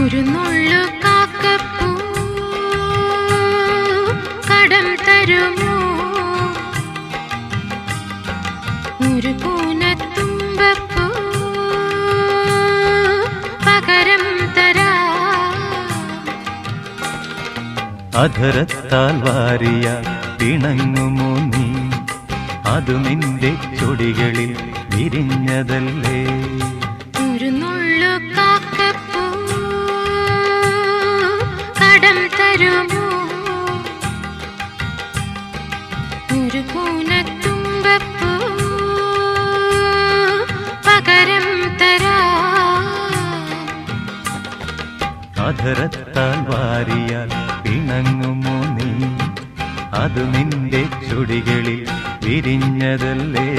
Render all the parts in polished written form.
ഒരു നുള്ളു കാക്കപ്പൂ കടം തരുമോ? ഒരു പൂനത്തുമ്പപ്പൂ പകരം തരാം. അധരത്താൽ വാരിയ പിണങ്ങുമോ നീ? അതു നിന്റെ ചൊടികളിൽ വിരിഞ്ഞതല്ലേ? ഒരു നുള്ളു കാക്കപ്പൂ കടം തരുമോ? ഒരു പൂനത്തുമ്പപ്പൂ പകരം തരാം. അധരത്താൽ വാരിയാൽ പിണങ്ങുമോ നീ? അതു നിന്റെ ചുടികളിൽ വിരിഞ്ഞതല്ലേ?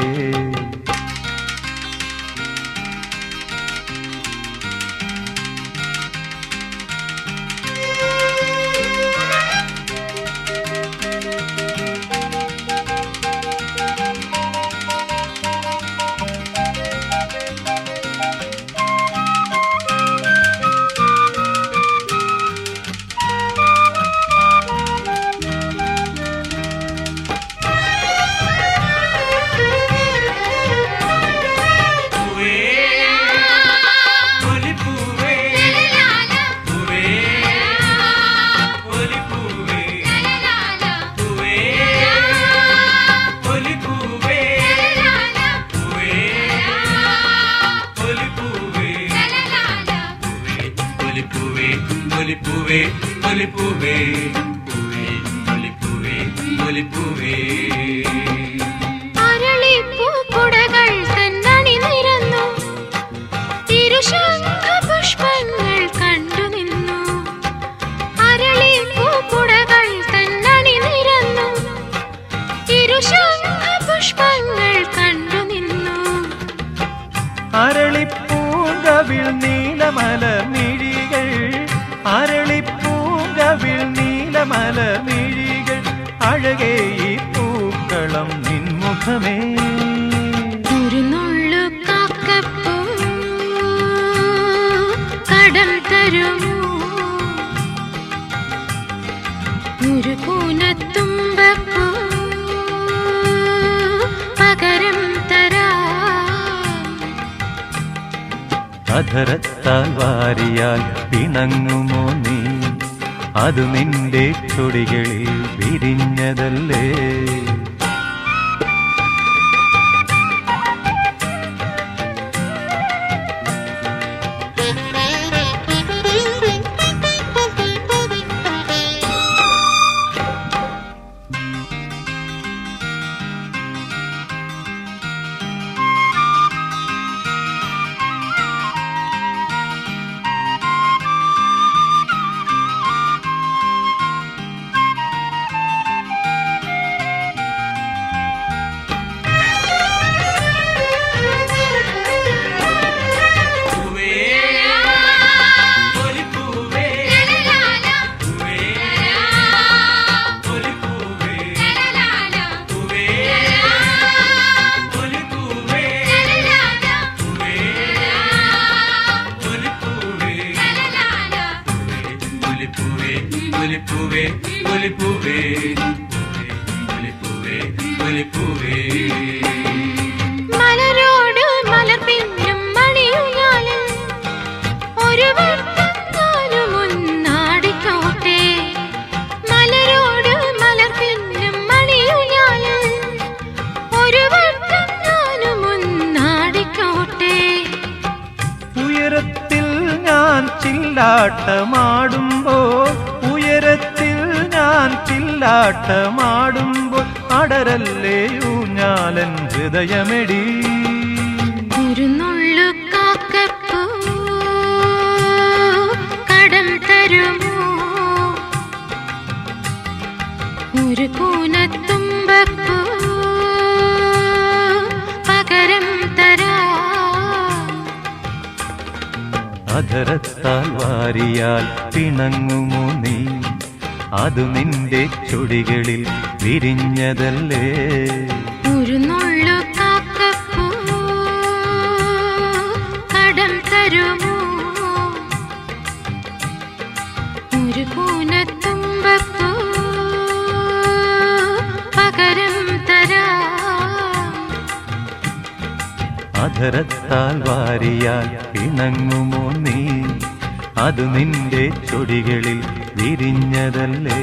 അരളിപ്പൂക്കുടകൾ തന്നണി നിരന്നു, തിരുശംഖപുഷ്പങ്ങൾ കണ്ടുനിന്നു. അരളിപ്പൂക്കുടകൾ തന്നണി നിരന്നു, തിരുശംഖപുഷ്പങ്ങൾ കണ്ടുനിന്നു. അരളിപ്പൂങ്കവിൽ നീലമലമിഴികൾ, അരളിപ്പൂങ്കവിൽ നീലമലമിഴികൾ, അഴകേ ഈ പൂക്കളം നിൻമുഖമേ. ഒരു നുള്ളു കാക്കപ്പൂ കടം തരുമോ? ഒരു പൂനത്തുമ്പപ്പൂ പകരം തരാം. അധരത്താൽ വാരിയാൽ പിണങ്ങുമോ നീ? അതു നിന്റെ ചൊടികളിൽ വിരിഞ്ഞതല്ലേ? മലരോട് മലർ പിന്നും മണിയുയാലും ഒരു വട്ടം ഞാനും ഒന്നാടിക്കോട്ടെ. മലരോട് മലർ പിന്നും മണിയുയാലും ഒരു വട്ടം ഞാനും ഒന്നാടിക്കോട്ടെ. ഉയരത്തിൽ ഞാൻ ചില്ലാട്ടമാടുമ്പോൾ, ഉയരത്തിൽ ഞാൻ ചില്ലാട്ടമാടുമ്പോൾ അടരല്ലേ ഊഞ്ഞാലൻ ഹൃദയമെടി. ഒരു നുള്ളു കാക്കപ്പൂ കടം തരുമോ? ഒരു പൂനത്തുമ്പപ്പൂ പകരം തരാം. അധരത്താൽ വാരിയാൽ പിണങ്ങുമോ നീ? അതു നിന്റെ ചുടികളിൽ വിരിഞ്ഞതല്ലേ? ഒരു നുള്ളു കാക്കപ്പൂ കടം തരുമോ? ഒരു കൂനത്തുമ്പപ്പൂ പകരം തരാം. അധരത്താൽ വാരിയാൽ പിണങ്ങുമോ നീ, അത് നിന്റെ ചൊടികളിൽ വിരിഞ്ഞതല്ലേ.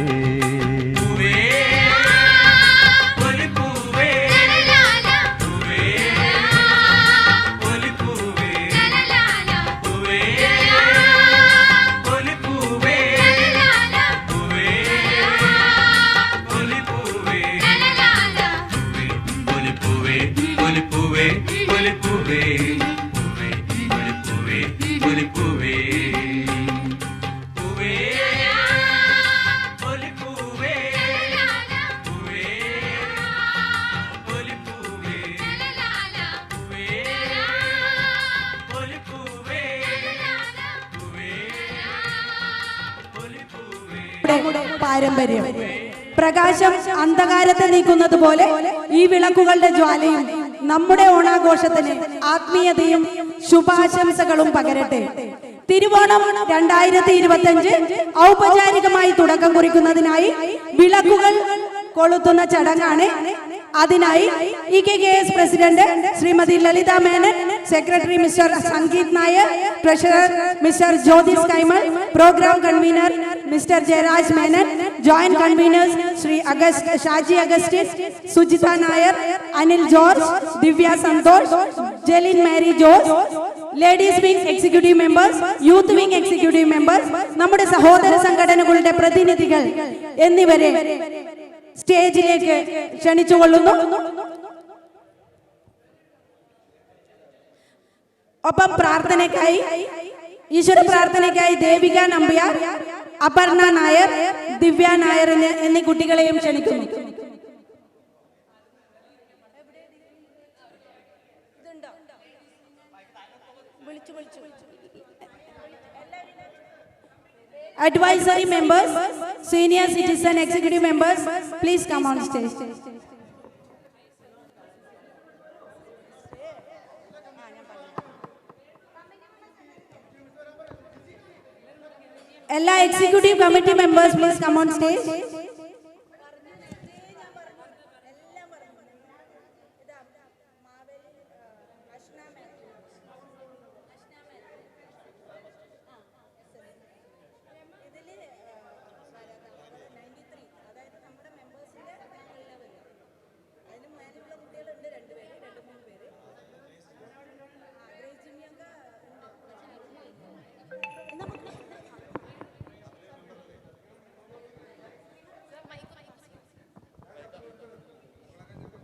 പാരമ്പര്യം. പ്രകാശം അന്ധകാരത്തെ നീക്കുന്നത് പോലെ ഈ വിളക്കുകളുടെ ജ്വാലയും നമ്മുടെ ഓണാഘോഷത്തിന് ആത്മീയതയും ശുഭാശംസകളും പകരട്ടെ. തിരുവോണം 2025 ഔപചാരികമായി തുടക്കം കുറിക്കുന്നതിനായി വിളക്കുകൾ കൊളുത്തുന്ന ചടങ്ങാണ്. അതിനായി IKKS president Shrimati Lalitha Menon, secretary mister Sangeeth Nair, treasurer mister Jyothis Kaimal, programme convener mister Jayaraj Menon, joint conveners Shri Shaji Augustine, Sujitha Nair, Anil George, Divya Santhosh, Jelin Mary Jose, ladies wing executive members, youth wing executive members, നമ്മുടെ സഹോദര സംഘടനകളുടെ പ്രതിനിധികൾ എന്നിവരെ സ്റ്റേജിലേക്ക് ക്ഷണിച്ചുകൊള്ളുന്നു. ഒപ്പം പ്രാർത്ഥനയ്ക്കായി, ഈശ്വര പ്രാർത്ഥനയ്ക്കായി ദേവിക നമ്പ്യാർ, അപർണ നായർ, ദിവ്യ നായർ എന്നീ കുട്ടികളെയും ക്ഷണിക്കുന്നു. Advisory members, senior citizen executive members, please come on stage. Ella executive committee members, please come on stage.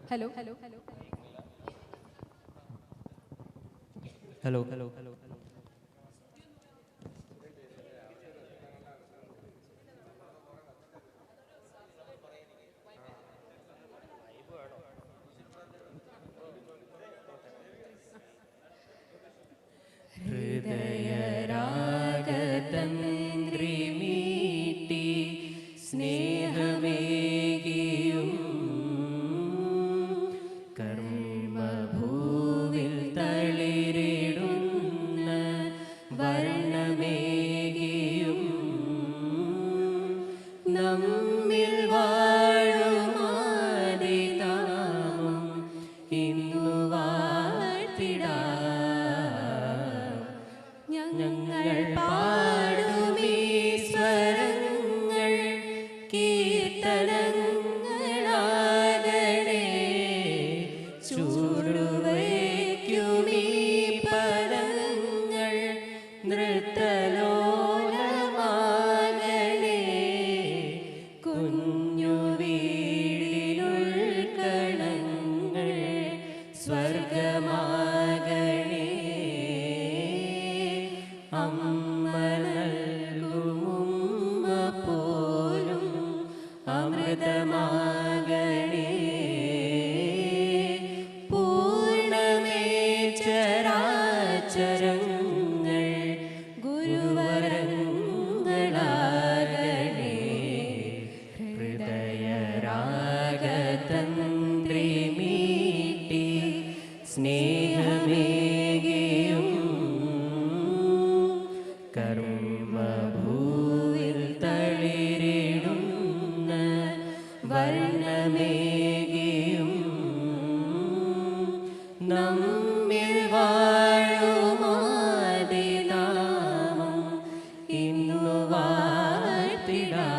Hello. Hello. Hello. Hello. Hello. Hello. കർമ്മഭൂവിൽ തളിരിടുന്ന ഭൂവിൽ തളിരിടുന്ന വർണ്ണമേകിയും നമ്മിൽ വാഴുമാതിനാമം ഇന്നു വാഴ്ത്തിടാം.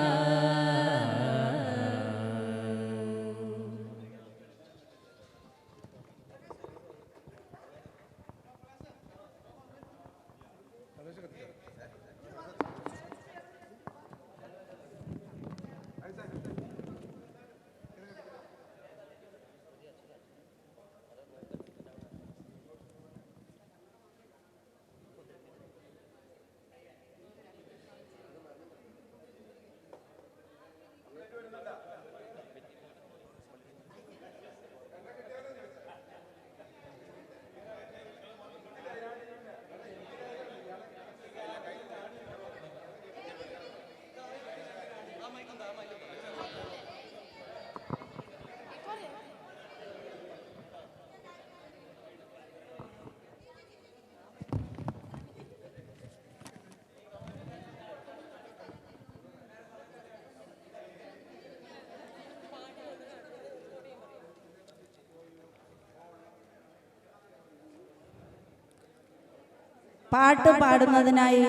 പാട്ട് പാടുന്നതിനായി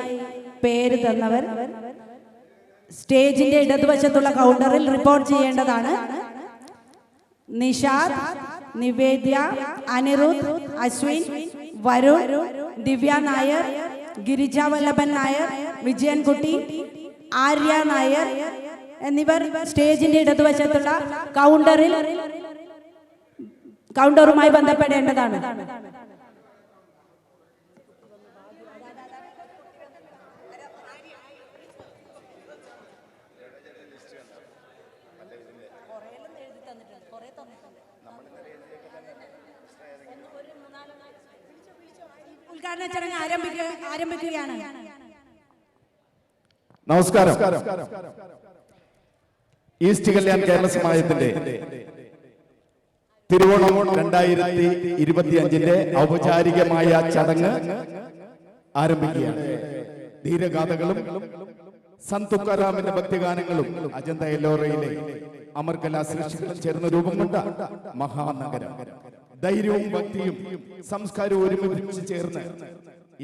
പേര് തന്നവർ സ്റ്റേജിന്റെ ഇടതുവശത്തുള്ള കൗണ്ടറിൽ റിപ്പോർട്ട് ചെയ്യേണ്ടതാണ്. നിഷാദ്, നിവേദ്യ, അനിരുദ്ധ്, അശ്വിൻ, വരുൺ, ദിവ്യ നായർ, ഗിരിജ വല്ലഭൻ നായർ, വിജയൻകുട്ടി, ആര്യ നായർ എന്നിവർ സ്റ്റേജിന്റെ ഇടതുവശത്തുള്ള കൗണ്ടറുമായി ബന്ധപ്പെടേണ്ടതാണ്. ഉദ്ഘാടന ചടങ്ങ് ആരംഭിക്കുകയാണ്. നമസ്കാരം. ഈസ്റ്റ് കല്യാൺ കേരള സമാജത്തിന്റെ തിരുവോണം 2025 ഔപചാരികമായ ചടങ്ങ് ആരംഭിക്കുകയാണ്. ധീരഗാഥകളും സന്തുക്കാറാമിന്റെ ഭക്തിഗാനങ്ങളും അജന്ത എല്ലോറയിലെ അമർകലാ സൃഷ്ടികളും ചേർന്ന് രൂപം കൊണ്ട മഹാനഗരം. ധൈര്യവും ഭക്തിയും സംസ്കാരവും ഒരുമിച്ച് ചേർന്ന്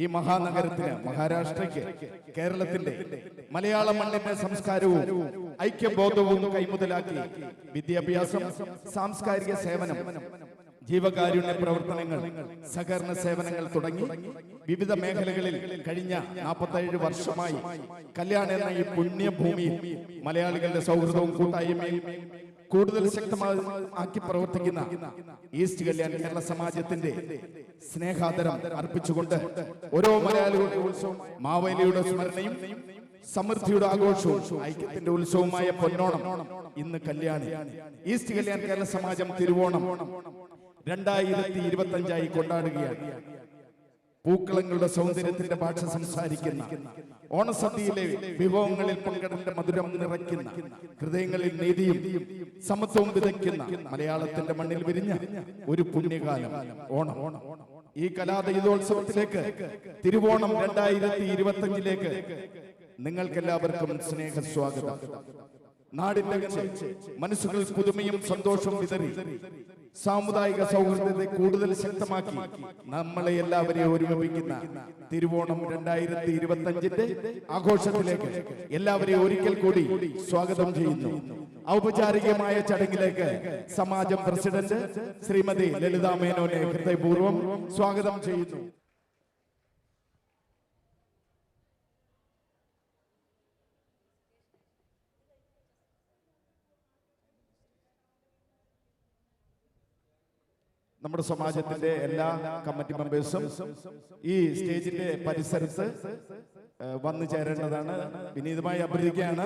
ഈ മഹാനഗരത്തിന്, മഹാരാഷ്ട്രയ്ക്ക്, കേരളത്തിന്റെ മലയാള മണ്ണിന്റെ സംസ്കാരവും ഐക്യബോധവും കൈമുതലാക്കി വിദ്യാഭ്യാസം, സാംസ്കാരിക സേവനം, ജീവകാരുണ്യ പ്രവർത്തനങ്ങൾ, സഹകരണ സേവനങ്ങൾ തുടങ്ങി വിവിധ മേഖലകളിൽ കഴിഞ്ഞ 47 വർഷമായി കല്യാൺ എന്ന ഈ പുണ്യഭൂമിയിൽ മലയാളികളുടെ സൗഹൃദവും കൂട്ടായ്മയും കൂടുതൽ ശക്തമാക്കി പ്രവർത്തിക്കുന്ന ഈസ്റ്റ് കല്യാൺ കേരള സമാജത്തിന്റെ സ്നേഹാദരം അർപ്പിച്ചുകൊണ്ട് ഓരോ മലയാളികളുടെ ഉത്സവം, മാവേലിയുടെ സ്മരണയും സമൃദ്ധിയുടെ ആഘോഷവും ഐക്യത്തിന്റെ ഉത്സവമായ പൊന്നോണം ഇന്ന് കല്യാണി. ഈസ്റ്റ് കല്യാൺ കേരള സമാജം തിരുവോണം 2025 കൊണ്ടാടുകയാണ്. പൂക്കളങ്ങളുടെ സൗന്ദര്യത്തിന്റെ ഭാഷ സംസാരിക്കുന്ന ഓണസദ്യയിലെ വിഭവങ്ങളിൽ പങ്കെടുത്ത മധുരം നിറയ്ക്കുന്ന, ഹൃദയങ്ങളിൽ നീതിയും സമത്വവും വിതയ്ക്കുന്ന മലയാളത്തിന്റെ മണ്ണിൽ വിരിഞ്ഞ ഒരു പുണ്യകാലം ഓണം. ഈ കലാദീപോത്സവത്തിലേക്ക്, തിരുവോണം 2025 നിങ്ങൾക്കെല്ലാവർക്കും സ്നേഹ സ്വാഗതം. നാടിന്റെ മനസ്സുകളിൽ പുതുമയും സന്തോഷവും വിതറി സാമുദായിക സൗഹൃദത്തെ കൂടുതൽ ശക്തമാക്കി നമ്മളെ എല്ലാവരെയും ഒരുമിപ്പിക്കുന്ന തിരുവോണം 2025 ആഘോഷത്തിലേക്ക് എല്ലാവരെയും ഒരിക്കൽ കൂടി സ്വാഗതം ചെയ്യുന്നു. ഔപചാരികമായ ചടങ്ങിലേക്ക് സമാജം പ്രസിഡന്റ് ശ്രീമതി ലളിത മേനോനെ ഹൃദയപൂർവ്വം സ്വാഗതം ചെയ്യുന്നു. നമ്മുടെ സമാജത്തിന്റെ എല്ലാ കമ്മിറ്റി മെമ്പേഴ്സും ഈ സ്റ്റേജിന്റെ പരിസരത്ത് വന്നു ചേരേണ്ടതാണ്. വിനീതമായി അഭ്യർത്ഥിക്കുകയാണ്.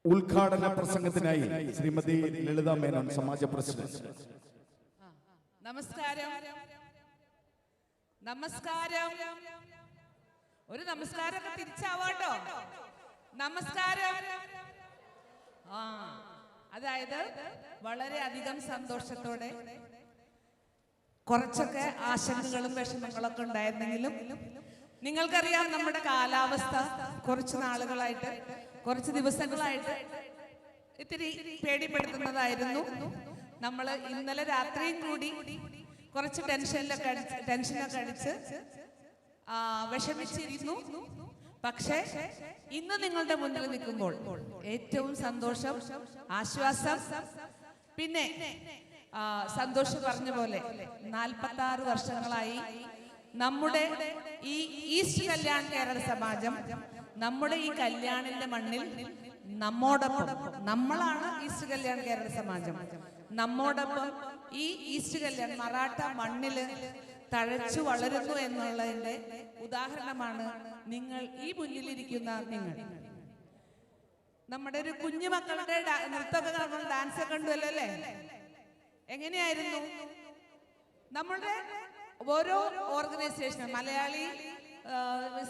ഉദ്ഘാടന പ്രസംഗത്തിനായി ശ്രീമതി ലളിത മേനോൻ, സമാജ പ്രസിഡന്റ്. നമസ്കാരം. നമസ്കാരം. ഒരു നമസ്കാരമൊക്കെ തിരിച്ചാവാട്ടോ. നമസ്കാരം. അതായത് വളരെ അധികം സന്തോഷത്തോടെ കുറച്ചൊക്കെ ആശങ്കകളും വിഷമങ്ങളൊക്കെ ഉണ്ടായിരുന്നെങ്കിലും നിങ്ങൾക്കറിയാം നമ്മുടെ കാലാവസ്ഥ കുറച്ച് നാളുകളായിട്ട്, കുറച്ച് ദിവസങ്ങളായിട്ട് ഇത്തിരി പേടിപ്പെടുത്തുന്നതായിരുന്നു. നമ്മൾ ഇന്നലെ രാത്രിയും കൂടി കുറച്ച് ടെൻഷനൊക്കെ അടിച്ച് വിഷമിച്ചിരുന്നു. പക്ഷേ ഇന്ന് നിങ്ങളുടെ മുന്നിൽ നിൽക്കുമ്പോൾ ഏറ്റവും സന്തോഷം, ആശ്വാസം, പിന്നെ സന്തോഷം പറഞ്ഞ പോലെ 46 വർഷങ്ങളായി നമ്മുടെ ഈ ഈസ്റ്റ് കല്യാൺ കേരള സമാജം നമ്മുടെ ഈ കല്യാണിന്റെ മണ്ണിൽ നമ്മോടൊപ്പം, നമ്മളാണ് ഈസ്റ്റ് കല്യാൺ കേരള സമാജം, നമ്മോടൊപ്പം ഈ ഈസ്റ്റ് കല്യാൺ മറാഠ മണ്ണില് തഴച്ചു വളരുന്നു എന്നുള്ളതിന്റെ ഉദാഹരണമാണ് നിങ്ങൾ ഈ മുന്നിലിരിക്കുന്ന നിങ്ങൾ. നമ്മുടെ ഒരു കുഞ്ഞു മക്കളുടെ നൃത്തമൊക്കെ കാണുമ്പോൾ ഡാൻസ് ഒക്കെ ഉണ്ടല്ലോ അല്ലേ? എങ്ങനെയായിരുന്നു നമ്മളുടെ ഓരോ ഓർഗനൈസേഷൻ, മലയാളി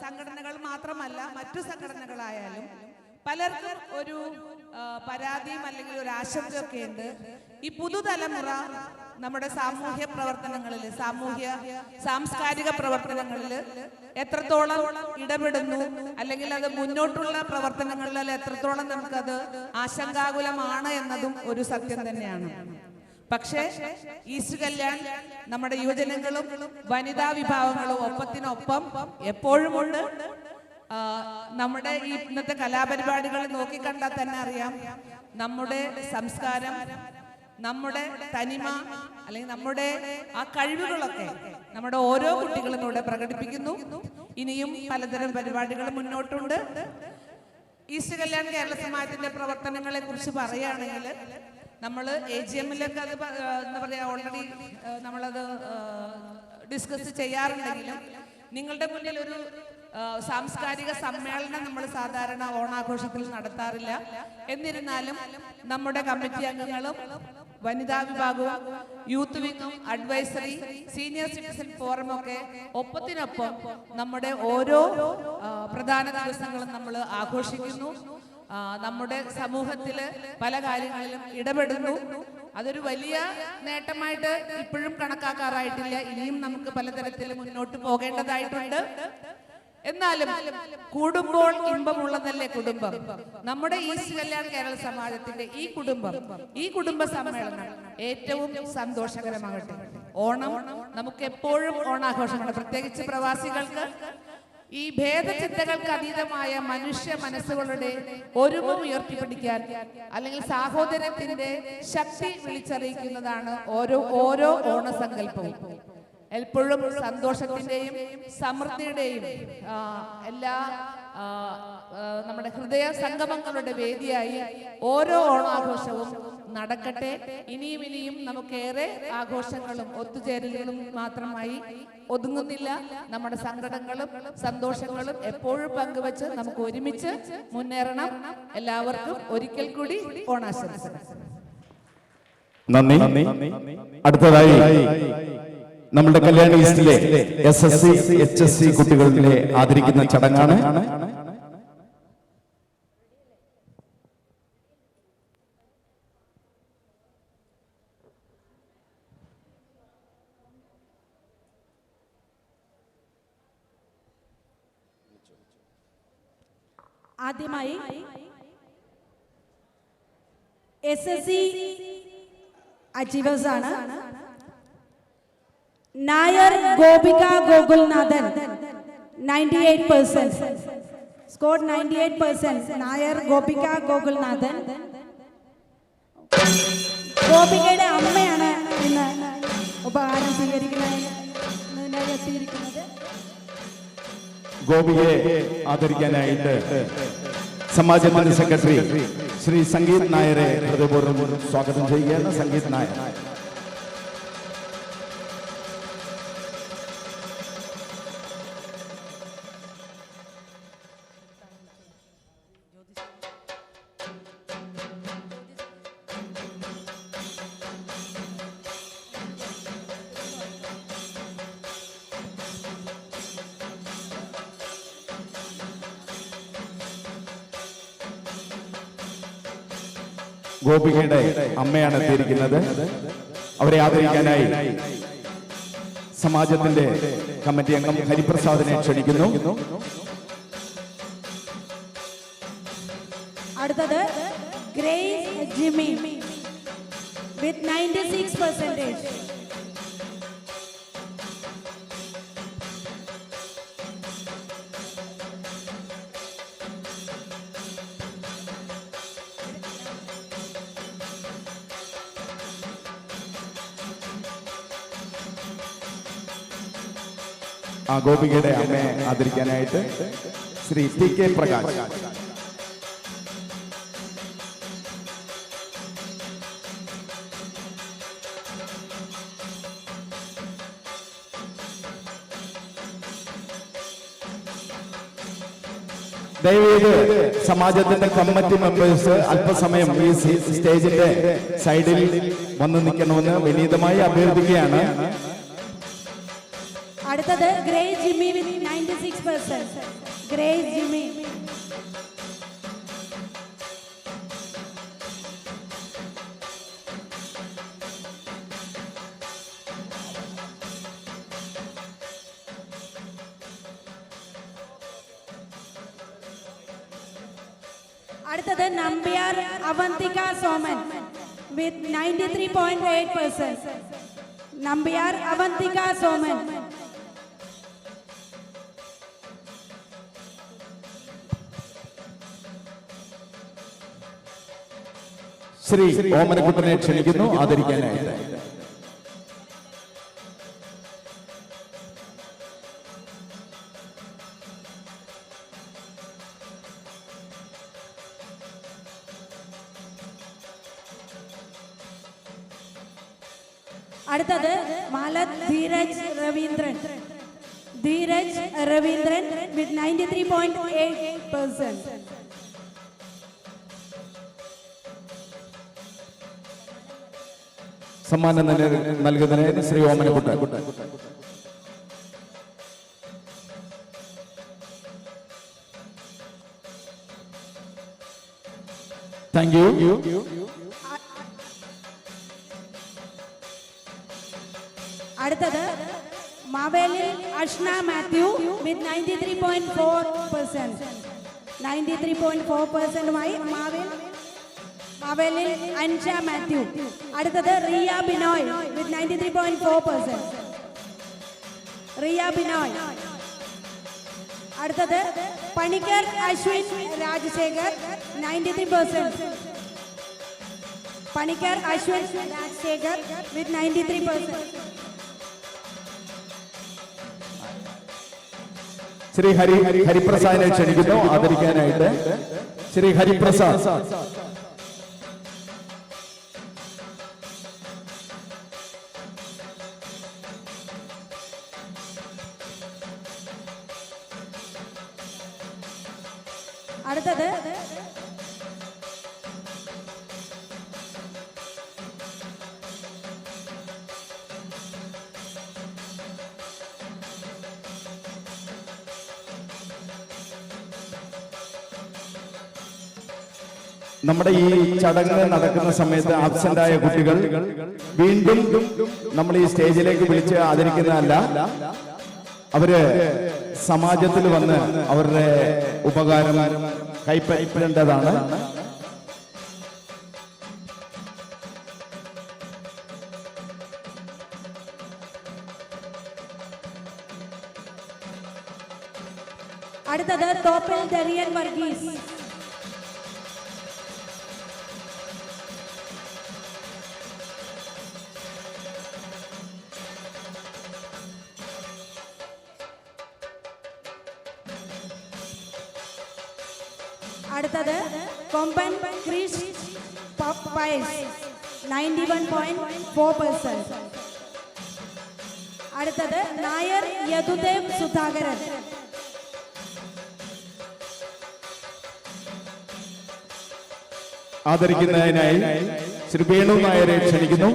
സംഘടനകൾ മാത്രമല്ല മറ്റു സംഘടനകളായാലും പലർക്കും ഒരു പരാതിയും അല്ലെങ്കിൽ ഒരു ആശങ്കയൊക്കെ ഉണ്ട്. ഈ പുതുതലമുറ നമ്മുടെ സാമൂഹ്യ പ്രവർത്തനങ്ങളിൽ, സാംസ്കാരിക പ്രവർത്തനങ്ങളിൽ എത്രത്തോളം ഇടപെടുന്നു, അല്ലെങ്കിൽ അത് മുന്നോട്ടുള്ള പ്രവർത്തനങ്ങളിൽ എത്രത്തോളം നമുക്കത് ആശങ്കാകുലമാണ് എന്നതും ഒരു സത്യം തന്നെയാണ്. പക്ഷേ ഈസ്റ്റ് കല്യാൺ നമ്മുടെ യുവജനങ്ങളും വനിതാ വിഭാഗങ്ങളും ഒപ്പത്തിനൊപ്പം എപ്പോഴും ഉണ്ട്. നമ്മുടെ ഈ ഇന്നത്തെ കലാപരിപാടികൾ നോക്കിക്കണ്ടാൽ തന്നെ അറിയാം, നമ്മുടെ സംസ്കാരം, നമ്മുടെ തനിമ, അല്ലെങ്കിൽ നമ്മുടെ ആ കഴിവുകളൊക്കെ നമ്മുടെ ഓരോ കുട്ടികളും ഇവിടെ പ്രകടിപ്പിക്കുന്നു. ഇനിയും പലതരം പരിപാടികൾ മുന്നോട്ടുണ്ട്. ഈസ്റ്റ് കല്യാൺ കേരള സമാജത്തിന്റെ പ്രവർത്തനങ്ങളെ കുറിച്ച് പറയുകയാണെങ്കിൽ നമ്മൾ AGM-ലൊക്കെ അത് എന്താ പറയുക, ഓൾറെഡി നമ്മളത് ഡിസ്കസ് ചെയ്യാറുണ്ടെങ്കിലും നിങ്ങളുടെ മുന്നിൽ ഒരു സാംസ്കാരിക സമ്മേളനം നമ്മൾ സാധാരണ ഓണാഘോഷത്തിൽ നടത്താറില്ല. എന്നിരുന്നാലും നമ്മുടെ കമ്മിറ്റി അംഗങ്ങളും വനിതാ വിഭാഗവും യൂത്ത് വിങ്ങും അഡ്വൈസറി സീനിയർ സിറ്റിസൺ ഫോറം ഒക്കെ ഒപ്പത്തിനൊപ്പം നമ്മുടെ ഓരോ പ്രധാന ദിവസങ്ങളും നമ്മൾ ആഘോഷിക്കുന്നു. നമ്മുടെ സമൂഹത്തില് പല കാര്യങ്ങളിലും ഇടപെടുന്നു. അതൊരു വലിയ നേട്ടമായിട്ട് ഇപ്പോഴും കണക്കാക്കാറായിട്ടില്ല. ഇനിയും നമുക്ക് പലതരത്തിൽ മുന്നോട്ട് പോകേണ്ടതായിട്ടുണ്ട്. എന്നാലും കൂടുമ്പോൾ ഇമ്പമുള്ളതല്ലേ കുടുംബം. നമ്മുടെ ഈസ്റ്റ് കല്യാൺ കേരള സമാജത്തിന്റെ ഈ കുടുംബ സമ്മേളനം ഏറ്റവും സന്തോഷകരമാകട്ടെ. ഓണം നമുക്ക് എപ്പോഴും ഓണാഘോഷമാണ്. പ്രത്യേകിച്ച് പ്രവാസികൾക്ക് ഈ ഭേദചിന്തകൾക്ക് അതീതമായ മനുഷ്യ മനസ്സുകളുടെ ഒരുമ ഉയർത്തിപ്പിടിക്കാൻ, അല്ലെങ്കിൽ സാഹോദര്യത്തിന്റെ ശക്തി വിളിച്ചറിയിക്കുന്നതാണ് ഓരോ ഓണസങ്കല്പവും. എപ്പോഴും സന്തോഷത്തിന്റെയും സമൃദ്ധിയുടെയും എല്ലാ നമ്മുടെ ഹൃദയ സംഗമങ്ങളുടെ വേദിയായി ഓരോ ഓണാഘോഷവും നടക്കട്ടെ. ഇനിയും നമുക്കേറെ ആഘോഷങ്ങളും ഒത്തുചേരലുകളും മാത്രമായി ഒതുങ്ങുന്നില്ല. നമ്മുടെ സങ്കടങ്ങളും സന്തോഷങ്ങളും എപ്പോഴും പങ്കുവച്ച് നമുക്ക് ഒരുമിച്ച് മുന്നേറണം. എല്ലാവർക്കും ഒരിക്കൽ കൂടി ഓണാശംസകൾ. നന്ദി. അടുത്തതായി നമ്മുടെ കല്യാൺ ഈസ്റ്റിലെ SSC HSC കുട്ടികളെ ആദരിക്കുന്ന ചടങ്ങാണ്. ആദ്യമായി SSC അച്ചീവേഴ്സ് ആണ്. നായർ ഗോപിക ഗോകുൽനാഥൻ 98%, സ്കോർ 98%. നായർ ഗോപിക ഗോകുൽനാഥൻ. ഗോപികയുടെ അമ്മയാണ് ഇന്ന് ഉപഹാരം സ്വീകരിക്കുന്നതിനായി എത്തിയിരിക്കുന്നത്. ഗോപികയെ ആദരിക്കാനായിട്ട് സമാജത്തിന്റെ സെക്രട്ടറി ശ്രീ സംഗീത് നായരെ ഹൃദയപൂർവ്വം സ്വാഗതം ചെയ്യുകയാണ്. സംഗീത് നായർ. ഗോപികയുടെ അമ്മയാണ് എത്തിയിരിക്കുന്നത്. അവരെ ആദരിക്കാനായി സമാജത്തിന്റെ കമ്മിറ്റി അംഗം ഹരിപ്രസാദിനെ ക്ഷണിക്കുന്നു. അടുത്തത് ഗ്രേസ് ജിമ്മി വിത്ത് 96%. ആ ഗോപികയുടെ അമ്മയെ ആദരിക്കാനായിട്ട് ശ്രീ ടി കെ പ്രകാശ്. ദയവേത് സമാജത്തിന്റെ കമ്മിറ്റി മെമ്പേഴ്സ് അല്പസമയം ഈ സ്റ്റേജിന്റെ സൈഡിൽ വന്ന് നിൽക്കണമെന്ന് വിനീതമായി അഭ്യർത്ഥിക്കുകയാണ്. അടുത്തത് ഗ്രേസ് ജിമ്മി വിത്ത് 96%. ഗ്രേസ് ജിമ്മി. അടുത്തത് നമ്പ്യാർ അവന്തിക സോമൻ വിത്ത് 93.8%. നമ്പ്യാർ അവന്തിക സോമൻ. ശ്രീ ഓമനക്കുട്ടനെ ക്ഷണിക്കുന്നു ആദരിക്കാനായിട്ട്. അടുത്തത് മാലത് ധീരജ് രവീന്ദ്രൻ. ധീരജ് രവീന്ദ്രൻ വിത്ത് 93.8%. സമ്മാനം നൽകുന്നതിന് ശ്രീ ഓമനക്കുട്ടൻ. Thank you. അടുത്തത് മാവേലിൽ അഷ്ന മാത്യു വിത്ത് 93.4%. 93.4%മായി മാവേലിൽ അൻഷ മാത്യു. അടുത്തത് റിയ ബിനോയ് വിത്ത് 93.4%. റിയ ബിനോയ്. അടുത്തത് പണിക്കർ അശ്വിൻ രാജശേഖർ 93%. പണിക്കർ അശ്വിൻ രാജശേഖർ വിത്ത് 93%. ശ്രീ ഹരിപ്രസാദിനെ ക്ഷണിക്കുന്നു ആദരിക്കാനായിട്ട്. ശ്രീ ഹരിപ്രസാദ്. അടുത്തത് നമ്മുടെ ഈ ചടങ്ങ് നടക്കുന്ന സമയത്ത് ആബ്സെന്റ് ആയ കുട്ടികൾ വീണ്ടും നമ്മൾ ഈ സ്റ്റേജിലേക്ക് വിളിച്ച് ആദരിക്കുന്നതല്ല. അവര് സമാജത്തിൽ വന്ന് അവരുടെ ഉപകാരം കൈപ്പറ്റേണ്ടതാണ്. അടുത്തത് തോപ്പിൽ ഡെറിയൻ വർഗീസ്. അടുത്തത് കൊമ്പൻ ക്രിസ് പയസ് 91.4%. അടുത്തത് നായർ യദുദേവ് സുധാകരൻ. ആദരിക്കുന്നതിനായി ശ്രീ വേണു നായരെ ക്ഷണിക്കുന്നു.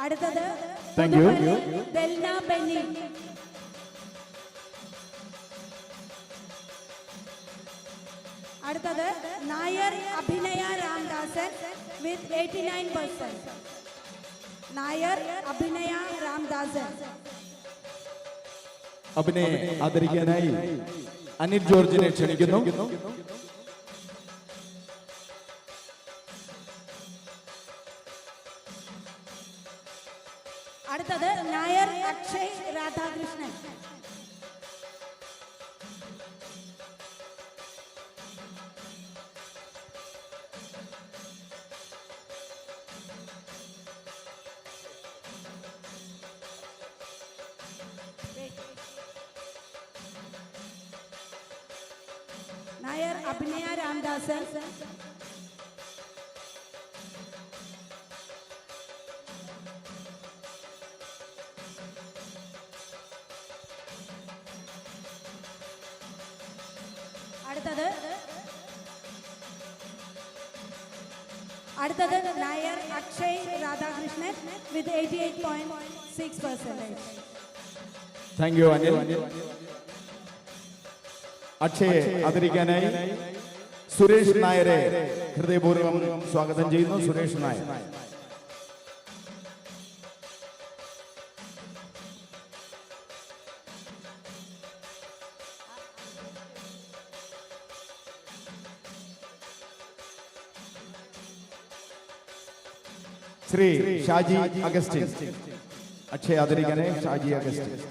അടുത്തത് താങ്ക് യു. ബെൽന ബെന്നി അടുത്തത് നായർ അഭിനയ രാംദാസൻ വിത്ത് 89%. നായർ അഭിനയ രാംദാസൻ. അഭിനയെ ആദരിക്കാനായി അനിൽ ജോർജിനെ ക്ഷണിക്കുന്നു. അടുത്തത് നായർ അക്ഷയ് രാധാകൃഷ്ണൻ. നായർ അഭിനയ രാംദാസൻ. അടുത്തത് Nair Akshay Radhakrishnan with 88.6%. Thank you Anil. അക്ഷയെ ആദരിക്കാനായി സുരേഷ് നായരെ ഹൃദയപൂർവ്വം സ്വാഗതം ചെയ്യുന്നു. സുരേഷ് നായർ. ശ്രീ ഷാജി അഗസ്റ്റിൻ. അക്ഷയ ആദരിക്കാനായി ഷാജി അഗസ്റ്റിൻ.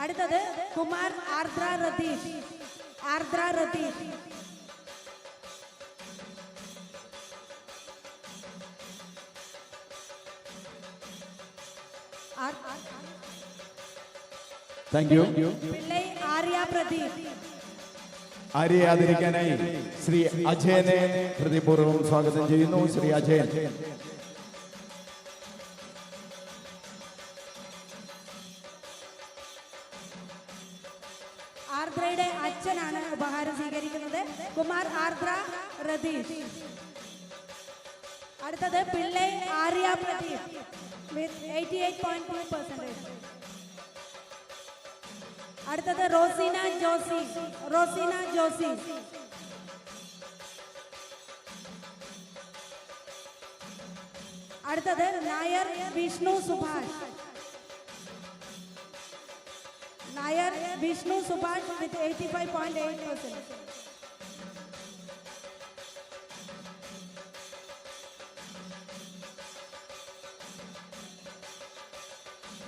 അടുത്തത് കുമാർ ആർദ്ര രതീഷ്. ആർദ്ര രതീഷ്. Thank you. പിള്ളൈ ആര്യ പ്രദീപ്. ആര്യയെ ആദരിക്കാനായി ശ്രീ അജയനെ ഹൃദയപൂർവ്വം സ്വാഗതം ചെയ്യുന്നു. ശ്രീ അജയൻ. ആർദ്രയുടെ അച്ഛനാണ് ഉപഹാരം സ്വീകരിക്കുന്നത്. കുമാർ ആർദ്ര രതീഷ്. അടുത്തത് പിള്ളൈ ആര്യ പ്രദീപ് വിത്ത് 88.2%. അടുത്തത് റോസീന ജോസി. റോസീന ജോസി. അടുത്തത് നായർ വിഷ്ണു സുഭാഷ്. നായർ വിഷ്ണു സുഭാഷ് വിത്ത് 85.8%.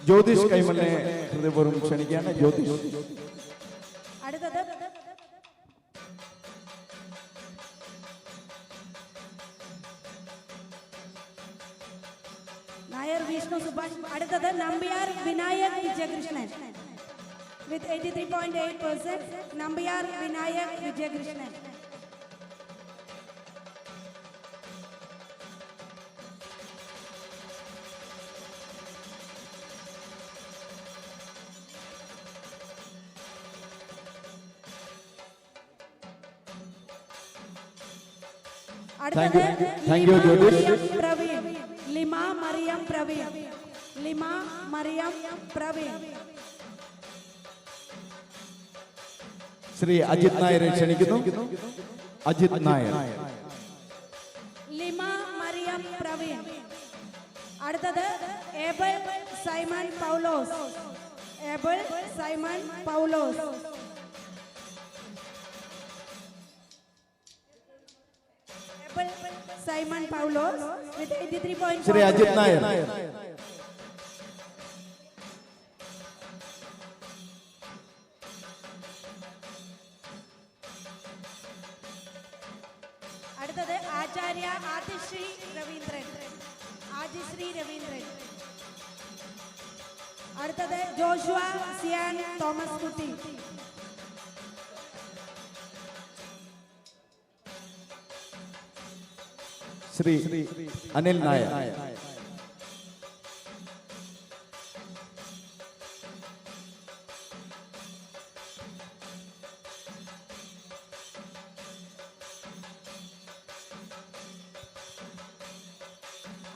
ജ്യോതിഷ് കൈമളിനെ ഹൃദയപൂർവ്വം ക്ഷണിക്കുകയാണ്. ജ്യോതിഷ്. അടുത്തത് നായർ വിഷ്ണു സുഭാഷ്. അടുത്തത് നമ്പ്യാർ വിനായക് വിജയകൃഷ്ണൻ വിത്ത് 83.8%. നമ്പ്യാർ വിനായക് വിജയകൃഷ്ണൻ. അടുത്തത് Thank you, ജ്യോതിഷ്. പ്രവീൺ. ലിമ മറിയം പ്രവീൺ. ലിമ മറിയം പ്രവീൺ. ശ്രീ അജിത് നായരെ ക്ഷണിക്കുന്നു. അജിത് നായർ. ലിമ മറിയം പ്രവീൺ. അടുത്തത് Abel Simon Paulose. Abel Simon Paulose. Abel Simon Paulose with 83.4%. Shri Ajith Nair. അടുത്തത് ആചാര്യ ആദിശ്രീ രവീന്ദ്രൻ. ആദിശ്രീ രവീന്ദ്രൻ. അടുത്തത് ജോഷുവ സിയാൻ തോമസ് കുട്ടി. ശ്രീ അനിൽ നായർ.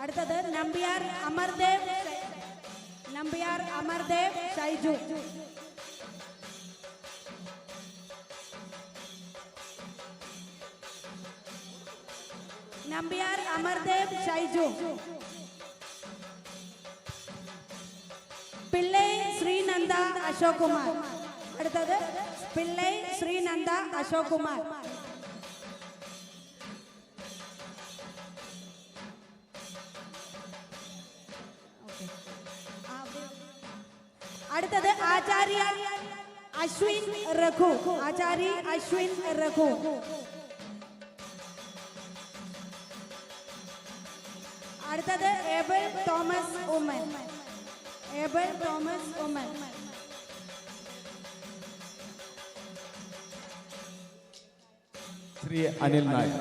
അടുത്തത് നമ്പ്യാർ അമർദേവ്. നമ്പ്യാർ അമർദേവ് ഷൈജു. നമ്പ്യാർ അമർദേവ് ഷൈജു. പിള്ളൈ ശ്രീനന്ദ അശോക് കുമാർ. അടുത്തത് പിള്ളൈ ശ്രീനന്ദ അശോക് കുമാർ. അടുത്തത് ആചാര്യ അശ്വിൻ രഘു. ആചാര്യ അശ്വിൻ രഘു. അടുത്തത് Abel Thomas Oommen. Abel Thomas Oommen. Shri Anil Nair.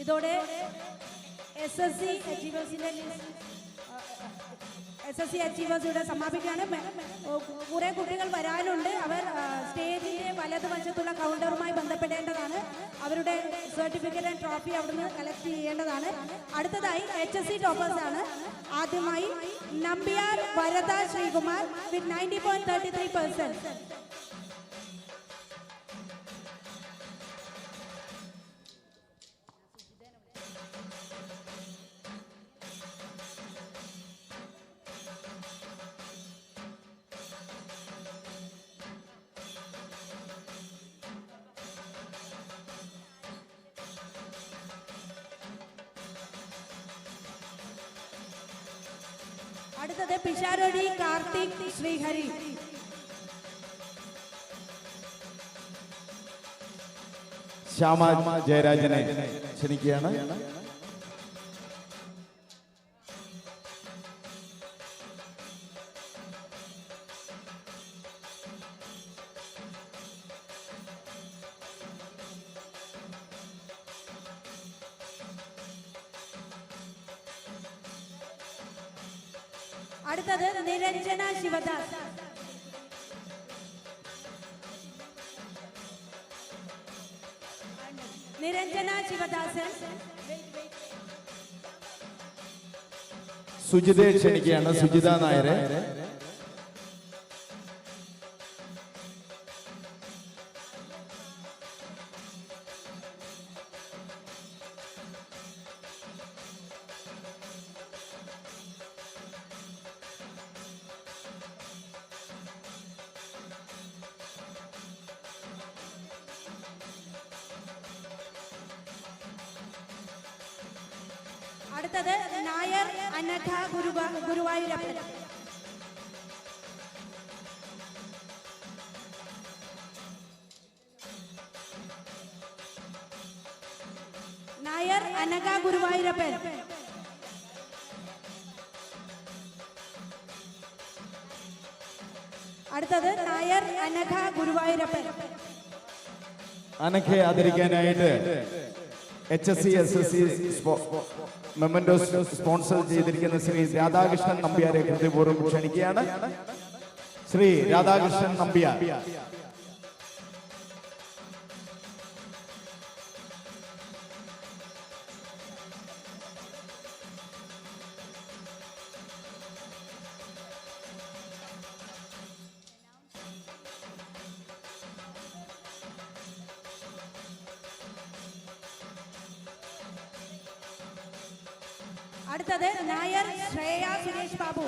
ഇതോടെ SSC അച്ചീവേഴ്സ് ഇവിടെ സമാപിക്കുകയാണ്. കുറെ കുട്ടികൾ വരാനുണ്ട്. അവർ സ്റ്റേജിന്റെ വലതുവശത്തുള്ള കൗണ്ടറുമായി ബന്ധപ്പെടേണ്ടതാണ്. അവരുടെ സർട്ടിഫിക്കറ്റ് ആൻഡ് ട്രോഫി അവിടുന്ന് കളക്ട് ചെയ്യേണ്ടതാണ്. അടുത്തതായി HSC ടോപ്പേഴ്സ് ആണ്. ആദ്യമായി നമ്പ്യാർ വരദ ശ്രീകുമാർ വിത്ത് 90.33%. അടുത്തത് പിഷാരടി കാർത്തിക് ശ്രീഹരി. ശ്യാമ ജയരാജനെ ക്ഷണിക്കുകയാണ്. അടുത്തത് നിരഞ്ജന ശിവദാസ്. നിരഞ്ജന ശിവദാസൻ. സുജിതയെ ക്ഷണിക്കുകയാണ്. സുജിത നായരെ. അടുത്തത് നായർ അനഘ ഗുരുവായൂരപ്പൻ. നായർ അനഘ ഗുരുവായൂരപ്പൻ. അടുത്തത് നായർ അനഘ ഗുരുവായൂരപ്പൻ. അനഘയെ ആദരിക്കാനായിട്ട് HSC SSC മെമ്മന്റോസ് സ്പോൺസർ ചെയ്തിരിക്കുന്ന ശ്രീ രാധാകൃഷ്ണൻ നമ്പ്യാരെ ഹൃദയപൂർവ്വം ക്ഷണിക്കുകയാണ്. ശ്രീ രാധാകൃഷ്ണൻ നമ്പ്യാർ. അടുത്തത് നായർ ശ്രേയ സുരേഷ് ബാബു.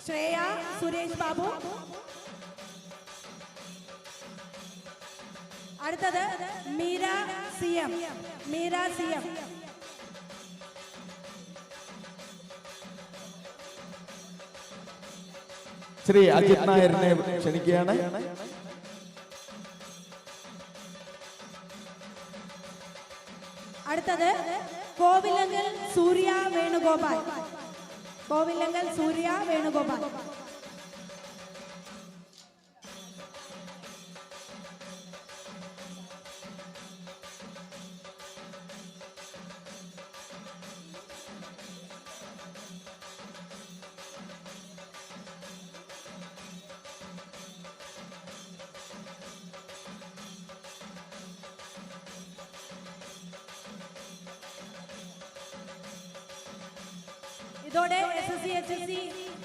ശ്രേയ സുരേഷ് ബാബു. അടുത്തത് മീര CM. മീര CM. ശ്രീ അജിത് നായരിനെ ക്ഷണിക്കുകയാണ്. അടുത്തത് കോവിലങ്കൽ സൂര്യ വേണുഗോപാൽ. കോവിലങ്കൽ സൂര്യ വേണുഗോപാൽ. ഇതോടെ SSC HSC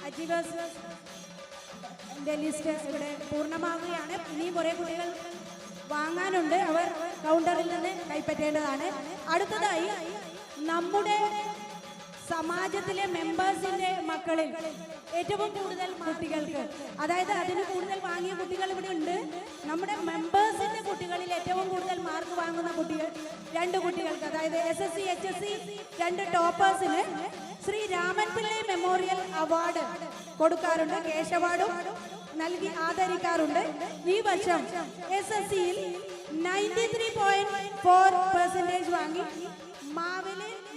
അച്ചീവേഴ്സ് ലിസ്റ്റ് ഇവിടെ പൂർണ്ണമാവുകയാണ്. ഇനിയും കുറേ കുട്ടികൾ വാങ്ങാനുണ്ട്, അവർ കൗണ്ടറിൽ നിന്ന് കൈപ്പറ്റേണ്ടതാണ്. അടുത്തതായി നമ്മുടെ സമാജത്തിലെ മെമ്പേഴ്സിന്റെ മക്കളിൽ ഏറ്റവും കൂടുതൽ കുട്ടികൾക്ക്, അതായത് അതിന് കൂടുതൽ വാങ്ങിയ കുട്ടികൾ ഇവിടെ ഉണ്ട്. നമ്മുടെ മെമ്പേഴ്സിന്റെ കുട്ടികളിൽ ഏറ്റവും കൂടുതൽ മാർക്ക് വാങ്ങുന്ന കുട്ടികൾ 2 കുട്ടികൾക്ക്, അതായത് SSC HSC 2 ടോപ്പേഴ്സിന് ശ്രീ രാമൻ പിള്ളൈ മെമ്മോറിയൽ അവാർഡ് കൊടുക്കാറുണ്ട്. കേശ് അവാർഡും നൽകി ആദരിക്കാറുണ്ട്. ഈ വർഷം SSCയിൽ 93.4% വാങ്ങി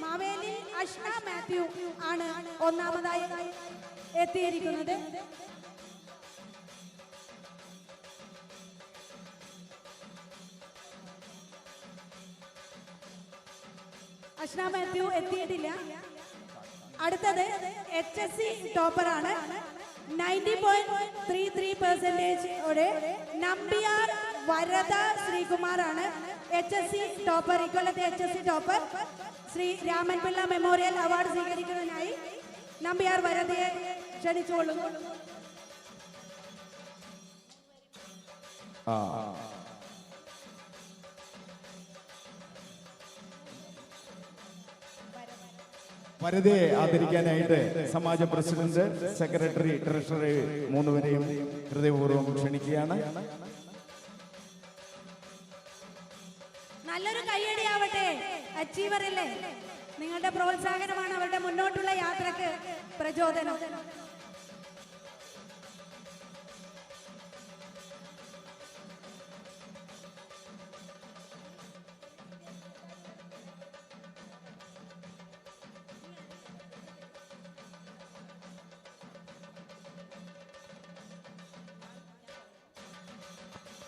മാവേലി അഷ്ന മാത്യു ആണ് ഒന്നാമതായി എത്തിയിരിക്കുന്നത്. അഷ്ന മാത്യു എത്തിയിട്ടില്ല. അടുത്തത് HSC ടോപ്പറാണ്. 90.33% നമ്പിയാർ വരദ ശ്രീകുമാറാണ് HSC ടോപ്പർ. ഇക്കൊല്ലത്തെ HSC topper Shri Ramanpillai memorial award സ്വീകരിക്കുന്നതിനായി നമ്പിയാർ വരദയെ ക്ഷണിച്ചുകൊള്ളുന്നു. വരദയെ ആദരിക്കാനായിട്ട് സമാജ പ്രസിഡന്റ്, സെക്രട്ടറി, ട്രഷററി 3 പേരെയും ഹൃദയപൂർവ്വം ക്ഷണിക്കുകയാണ്. നല്ലൊരു കയ്യടിയാവട്ടെ. അച്ചീവറില്ലേ, നിങ്ങളുടെ പ്രോത്സാഹനമാണ് അവരുടെ മുന്നോട്ടുള്ള യാത്രക്ക് പ്രചോദനം.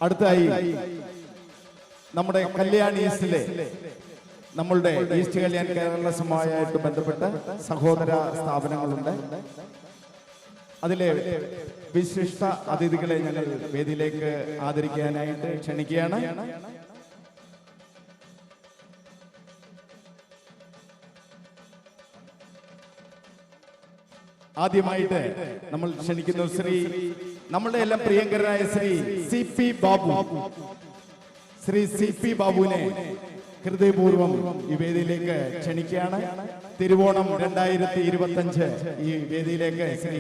അടുത്തായി നമ്മുടെ കല്യാൺ ഈസ്റ്റിലെ നമ്മളുടെ ഈസ്റ്റ് കല്യാൺ കേരള സമുദായമായിട്ട് ബന്ധപ്പെട്ട സഹോദര സ്ഥാപനങ്ങളുണ്ട്. അതിലെ വിശിഷ്ട അതിഥികളെ ഞങ്ങൾ വേദിയിലേക്ക് ആദരിക്കാനായിട്ട് ക്ഷണിക്കുകയാണ്. ആദ്യമായിട്ട് നമ്മൾ ക്ഷണിക്കുന്നു നമ്മളുടെ എല്ലാം പ്രിയങ്കരനായ ശ്രീ CP ബാബു. ശ്രീ CP ബാബുവിനെ ഹൃദയപൂർവ്വം ഈ വേദിയിലേക്ക് ക്ഷണിക്കുകയാണ്. തിരുവോണം 2025 ഈ വേദിയിലേക്ക് ശ്രീ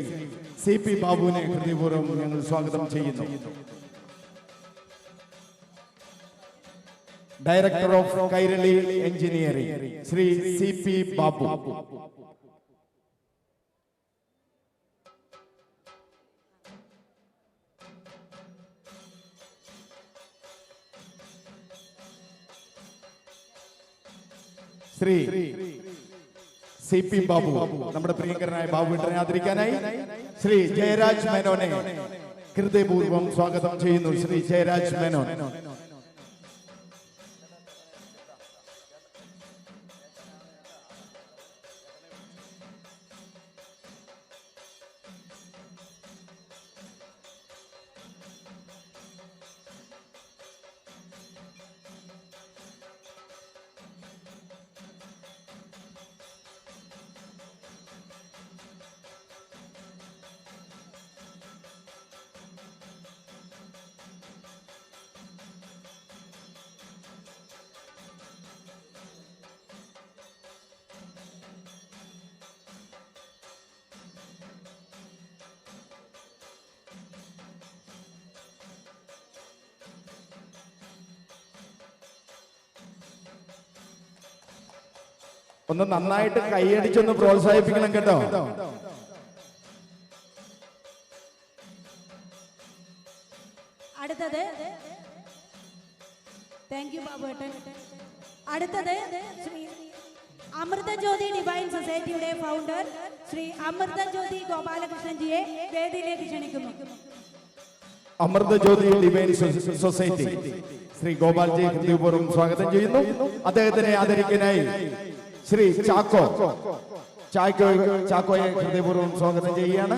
CP ബാബുവിനെ ഹൃദയപൂർവ്വം ഞങ്ങൾ സ്വാഗതം ചെയ്യുന്നു. Director of Kairali engineering Shri CP Babu. Shri CP Babu, നമ്മുടെ പ്രിയങ്കരനായ ബാബുവിനെ ആദരിക്കാനായി ശ്രീ ജയരാജ് മേനോനെ ഹൃദയപൂർവ്വം സ്വാഗതം ചെയ്യുന്നു. ശ്രീ ജയരാജ് മേനോൻ. ഒന്ന് നന്നായിട്ട് കൈയടിച്ചൊന്ന് പ്രോത്സാഹിപ്പിക്കണം കേട്ടോ. അടുത്തത് താങ്ക് യു ബാബുവേട്ടൻ. അടുത്തത് ശ്രീ അമൃതജ്യോതി ഡിവൈൻ സൊസൈറ്റിയുടെ ഫൗണ്ടർ ശ്രീ അമൃതജ്യോതി ഗോപാലകൃഷ്ണൻജിയെ വേദിയിലേക്ക് ക്ഷണിക്കുന്നു. അമൃതജ്യോതി ഡിവൈൻ സൊസൈറ്റി ശ്രീ ഗോപാൽജി ഹൃദയപൂർവ്വം സ്വാഗതം ചെയ്യുന്നു. അദ്ദേഹത്തിനെ ആദരിക്കാനായി ശ്രീ ചാക്കോയെ ഹൃദയപൂർവ്വം സ്വാഗതം ചെയ്യുകയാണ്.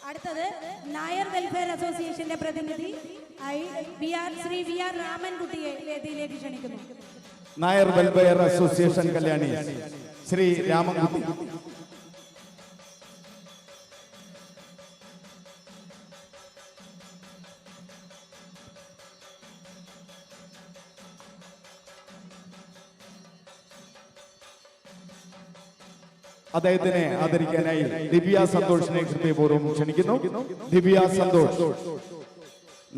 അടുത്തത് നായർ വെൽഫെയർ അസോസിയേഷന്റെ പ്രതിനിധി ശ്രീ വി ആർ രാമൻകുട്ടിയെ വേദിയിലേക്ക് ക്ഷണിക്കുന്നു. Nair welfare association Kalyani Shri Ramankutty. അദ്ദേഹത്തിനെ ആദരിക്കാനായി ദിവ്യ സന്തോഷിനെ ഹൃദയപൂർവ്വം ക്ഷണിക്കുന്നു. ദിവ്യ സന്തോഷ്,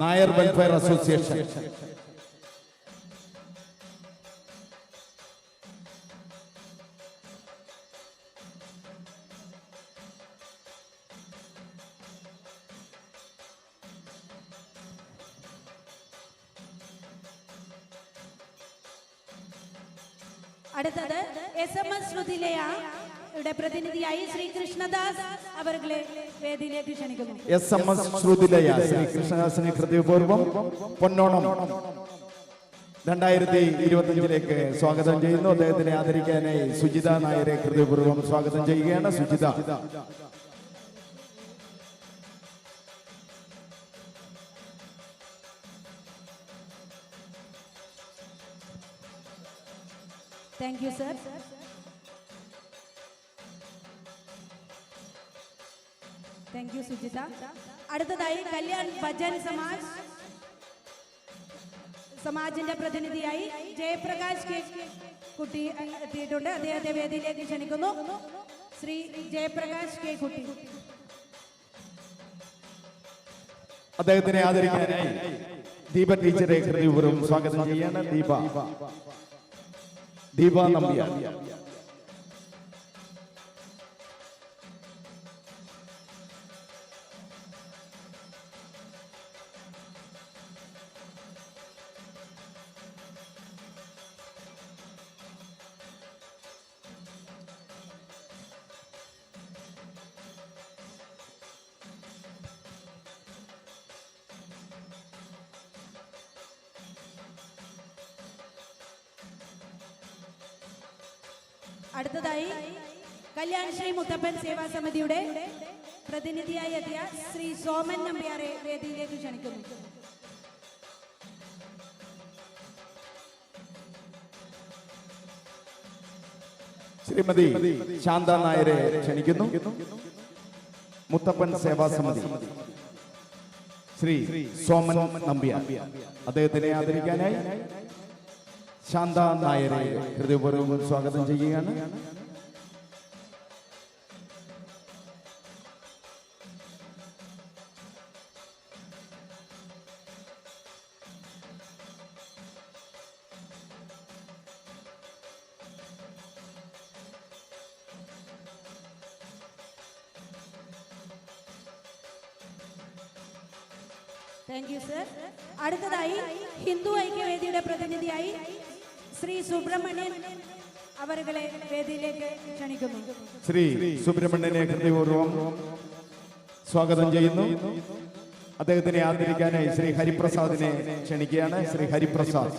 നായർ വെൽഫെയർ അസോസിയേഷൻ. അടുത്തത് SMS ശ്രുതിലയുടെ പ്രതിനിധിയായി ശ്രീ കൃഷ്ണദാസ് അവരെ വേദിയിലേക്ക് ക്ഷണിക്കുന്നു. SMS ശ്രുതിലയ ശ്രീ കൃഷ്ണദാസിനെ ഹൃദയപൂർവ്വം പൊന്നോണം 2025 സ്വാഗതം ചെയ്യുന്നു. അദ്ദേഹത്തിനെ ആദരിക്കാനായി സുജിത നായരെ ഹൃദയപൂർവ്വം സ്വാഗതം ചെയ്യുകയാണ്. Sujitha. Thank you sir. Thank you Sujitha. അടുത്തതായി കല്യാൺ ഭജൻ സമാജിന്റെ പ്രതിനിധിയായി ജയപ്രകാശ് കെ കുട്ടി എത്തിയിട്ടുണ്ട്. അദ്ദേഹത്തെ വേദിയിലേക്ക് ക്ഷണിക്കുന്നു. ശ്രീ ജയപ്രകാശ് കെ കുട്ടി. അദ്ദേഹത്തിനെ ആദരിക്കാനായി ദീപ ടീച്ചറെ ഹൃദയപൂർവ്വം സ്വാഗതം ചെയ്യാണ്. ദീപ നമ്പ്യാർ. അടുത്തതായി കല്യാൺ ശ്രീ മുത്തപ്പൻ സേവാ സമിതിയുടെ പ്രതിനിധിയായി എത്തിയ ശ്രീ സോമൻ നമ്പ്യാരെ വേദിയിലേക്ക് ക്ഷണിക്കുന്നു. ശ്രീമതി ശാന്ത നായരെ ക്ഷണിക്കുന്നു. മുത്തപ്പൻ സേവാ സമിതി ശ്രീ സോമൻ നമ്പ്യാർ. അദ്ദേഹത്തിനെ ആദരിക്കാനായി ശാന്ത നായരെ ഹൃദയപൂർവ്വം സ്വാഗതം ചെയ്യുകയാണ്. Thank you sir. അടുത്തതായി ഹിന്ദു ഐക്യവേദിയുടെ പ്രതിനിധിയായി ശ്രീ സുബ്രഹ്മണ്യൻ അവരെ വേദിയിലേക്ക് ക്ഷണിക്കുന്നു. ശ്രീ സുബ്രഹ്മണ്യനെ ഹൃദയപൂർവ്വം സ്വാഗതം ചെയ്യുന്നു. അദ്ദേഹത്തിനെ ആദരിക്കാനായി ശ്രീ ഹരിപ്രസാദിനെ ക്ഷണിക്കുകയാണ്. ശ്രീ ഹരിപ്രസാദ്.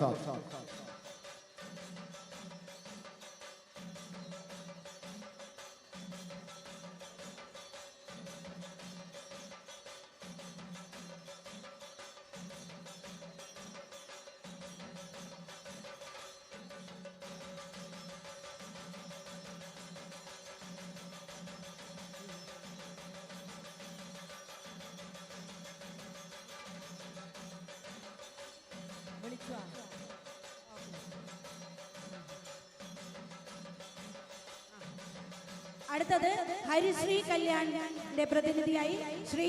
അടുത്തത് ഹരിശ്രീ കല്യാണിന്റെ പ്രതിനിധിയായി ശ്രീ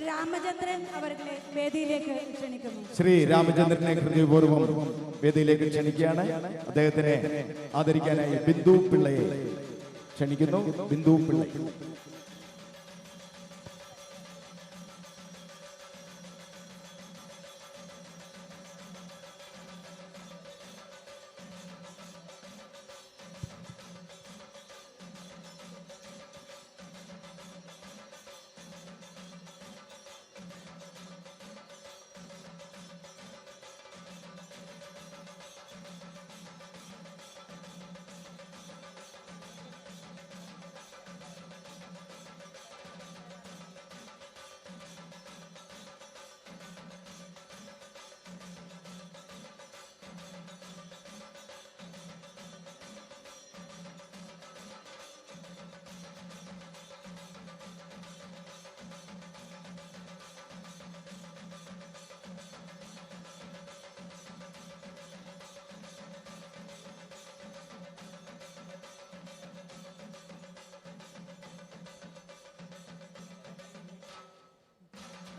രാമചന്ദ്രൻ അവരെ വേദിയിലേക്ക് ക്ഷണിക്കുന്നു. ശ്രീ രാമചന്ദ്രനെ ഹൃദയപൂർവ്വം വേദിയിലേക്ക് ക്ഷണിക്കുകയാണ്. അദ്ദേഹത്തിനെ ആദരിക്കാനായി ബിന്ദു പിള്ളയെ ക്ഷണിക്കുന്നു. ബിന്ദു പിള്ള.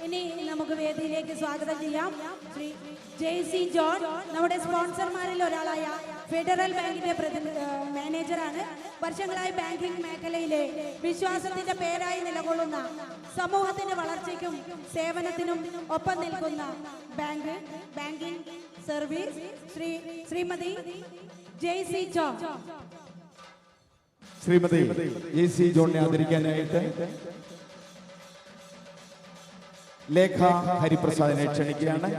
ഇനി നമുക്ക് വേദിയിലേക്ക് സ്വാഗതം ചെയ്യാം ശ്രീ ജെയ്സി ജോൺ. നമ്മുടെ സ്പോൺസർമാരിൽ ഒരാളായ ഫെഡറൽ ബാങ്കിന്റെ മാനേജറാണ്. വർഷങ്ങളായി ബാങ്കിംഗ് മേഖലയിലെ വിശ്വാസത്തിന്റെ പേരായി നിലകൊള്ളുന്ന, സമൂഹത്തിന്റെ വളർച്ചയ്ക്കും സേവനത്തിനും ഒപ്പം നിൽക്കുന്ന ബാങ്കിംഗ് സർവീസ് ശ്രീമതി ജെയ്സി ജോൺ. ശ്രീമതി ജെയ്സി ജോണിനെ ആദരിക്കാനായിട്ട് ലേഖ ഹരിപ്രസാദിനെ ക്ഷണിക്കുകയാണ്.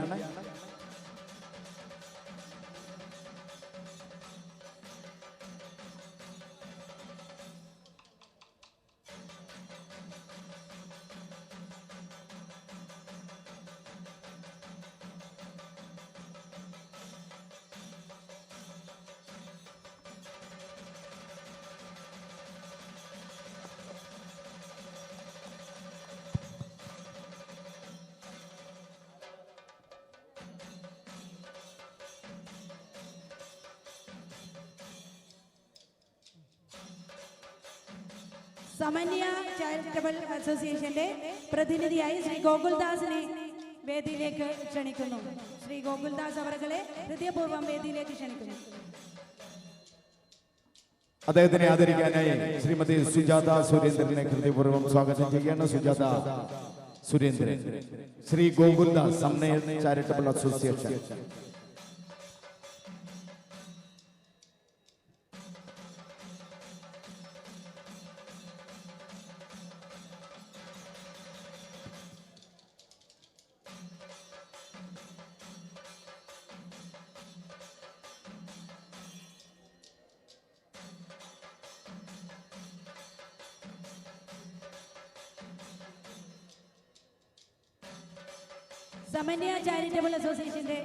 സമന്യ ചാരിറ്റബിൾ അസോസിയേഷന്റെ പ്രതിനിധിയായി ശ്രീ ഗോകുൽദാസിനെ വേദിയിലേക്ക് ക്ഷണിക്കുന്നു. ശ്രീ ഗോകുൽദാസ് അവരെ ഹൃദയപൂർവ്വം വേദിയിലേക്ക് ക്ഷണിക്കുന്നു. അദ്ദേഹത്തിനെ ആദരിക്കാനായി ശ്രീമതി സുജാത സുരേന്ദ്രനെ ഹൃദയപൂർവ്വം സ്വാഗതം ചെയ്യുകയാണ്. സുജാത സുരേന്ദ്രൻ, ശ്രീ ഗോകുൽദാസ്, സമന്വയ ചാരിറ്റബിൾ അസോസിയേഷൻ. സമന്വയ ചാരിറ്റബിൾ അസോസിയേഷന്റെ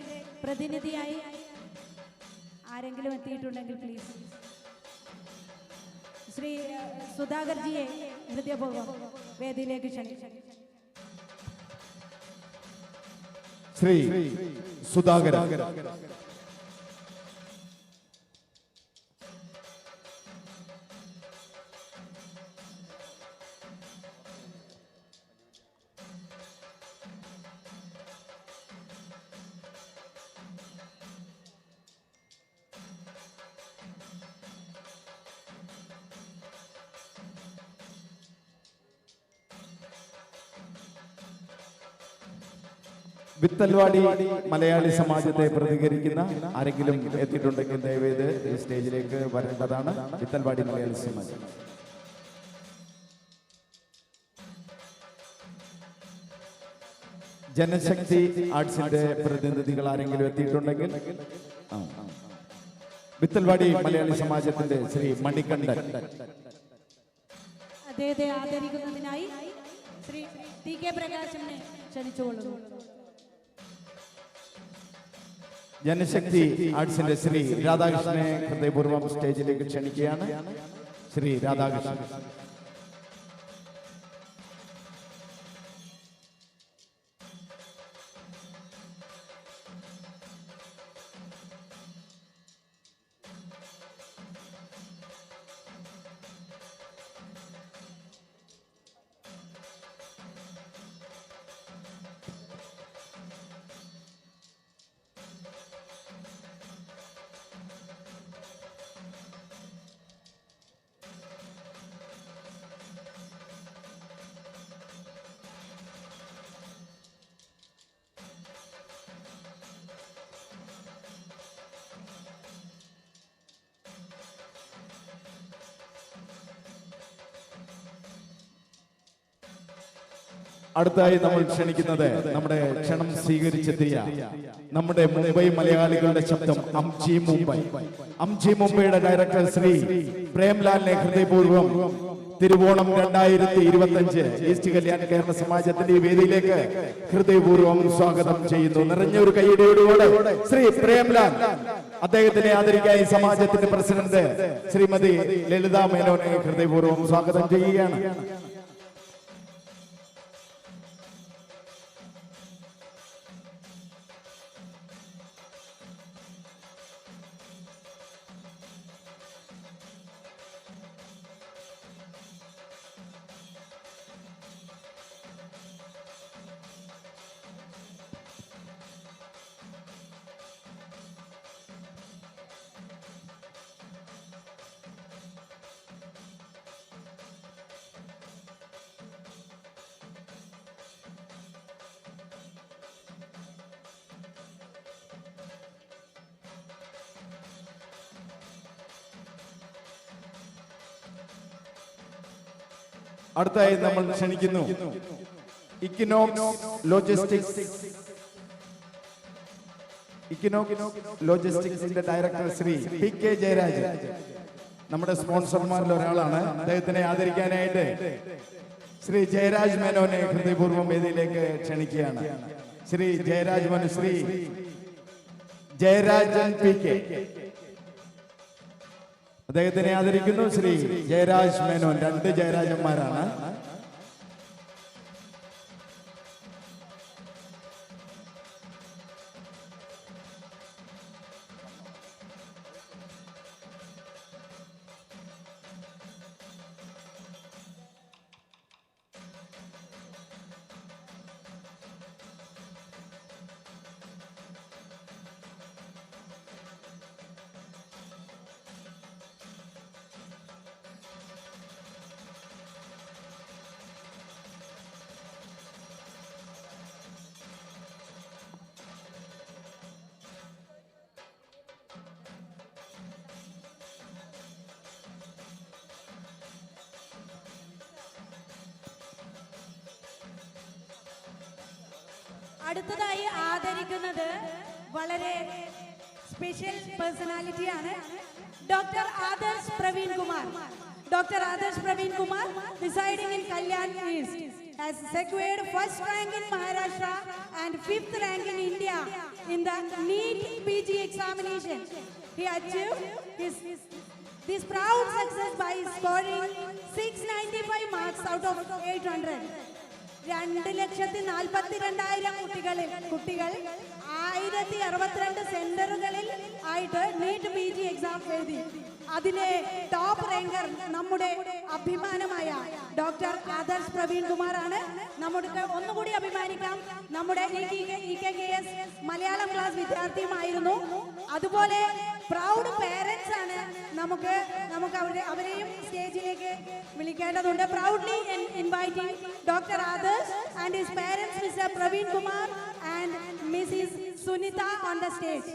പ്രതിനിധിയായി ആരെങ്കിലും എത്തിയിട്ടുണ്ടെങ്കിൽ പ്ലീസ് ശ്രീ സുധാകർജിയെ ഹൃദയപൂർവ്വം വേദിയിലേക്ക് ക്ഷണിക്കുന്നു. ശ്രീ സുധാകരൻ. വിത്തൽവാടി മലയാളി സമാജത്തെ പ്രതികരിക്കുന്ന ആരെങ്കിലും എത്തിയിട്ടുണ്ടെങ്കിൽ ദയവേത് ഈ സ്റ്റേജിലേക്ക് വരേണ്ടതാണ്. വിത്തൽവാടി മലയാളി സമാജം. ജനശക്തി ആർട്സിന്റെ പ്രതിനിധികൾ ആരെങ്കിലും എത്തിയിട്ടുണ്ടെങ്കിൽ. വിത്തൽവാടി മലയാളി സമാജത്തിന്റെ ശ്രീ മണികണ്ഠൻ. അദ്ദേഹത്തെ ആദരിക്കുന്നതിനായി ശ്രീ ടി കെ പ്രകാശനെ ക്ഷണിച്ചുകൊള്ളുന്നു. ജനശക്തി ആർട്സിന്റെ ശ്രീ രാധാകൃഷ്ണനെ ഹൃദയപൂർവ്വം സ്റ്റേജിലേക്ക് ക്ഷണിക്കുകയാണ്. ശ്രീ രാധാകൃഷ്ണൻ. അടുത്തായി നമ്മൾ ക്ഷണിക്കുന്നത് നമ്മുടെ ക്ഷണം സ്വീകരിച്ചെത്തിയ നമ്മുടെ മുംബൈ മലയാളികളുടെ ശബ്ദം അംജി മുംബൈ. അംജി മുംബൈയുടെ ഡയറക്ടർ ശ്രീ പ്രേംലാലിനെ ഹൃദയപൂർവ്വം തിരുവോണം 2025 ഈസ്റ്റ് കല്യാൺ കേരള സമാജത്തിന്റെ വേദിയിലേക്ക് ഹൃദയപൂർവ്വം സ്വാഗതം ചെയ്യുന്നു. നിറഞ്ഞൊരു കൈയടിയോടുകൂടെ ശ്രീ പ്രേംലാൽ അദ്ദേഹത്തിനെ ആദരിക്കായി സമാജത്തിന്റെ പ്രസിഡന്റ് ശ്രീമതി ലളിത മേനോനെ ഹൃദയപൂർവ്വം സ്വാഗതം ചെയ്യുകയാണ്. അടുത്തായി നമ്മൾ ക്ഷണിക്കുന്നു ഇക്കനോക്സ് ലോജിസ്റ്റിക്സിന്റെ director Shri P K Jayaraj നമ്മുടെ സ്പോൺസർമാരിൽ ഒരാളാണ്. അദ്ദേഹത്തിനെ ആദരിക്കാനായിട്ട് ശ്രീ ജയരാജ് മേനോനെ ഹൃദയപൂർവ്വം വേദിയിലേക്ക് ക്ഷണിക്കുകയാണ്. ശ്രീ ജയരാജ് മേനോൻ, ശ്രീ ജയരാജൻ പി കെ, അദ്ദേഹത്തിനെ ആദരിക്കുന്നു. ശ്രീ ജയരാജ് മേനോൻ, 2 ജയരാജന്മാരാണ്. അടുത്തതായി ആദരിക്കുന്നത് വളരെ സ്പെഷ്യൽ പേഴ്സണാലിറ്റിയാണ്. Doctor Adarsh Praveen Kumar. Doctor Adarsh Praveen Kumar, residing in Kalyan East, has secured first rank in Maharashtra and 5th rank in India in the NEET PG examination. He achieved this proud success by scoring 695 marks out of 800. 2,42,000 കുട്ടികൾ 1062 സെന്ററുകളിൽ ആയിട്ട് NEET PG exam എഴുതി. അതിലെ top rancour നമ്മുടെ അഭിമാനമായ doctor Adarsh Praveen കുമാറാണ്. നമുക്ക് ഒന്നുകൂടി അഭിമാനിക്കാം, നമ്മുടെ EKKS മലയാളം ക്ലാസ് വിദ്യാർത്ഥിയുമായിരുന്നു. അതുപോലെ പ്രൗഡ് പേരൻസ് ആണ്. നമുക്ക് അവരെയും സ്റ്റേജിലേക്ക് വിളിക്കേണ്ടതുണ്ട്. Proudly inviting doctor Adarsh and his parents Mr Praveen Kumar and Mrs Sunitha on the stage.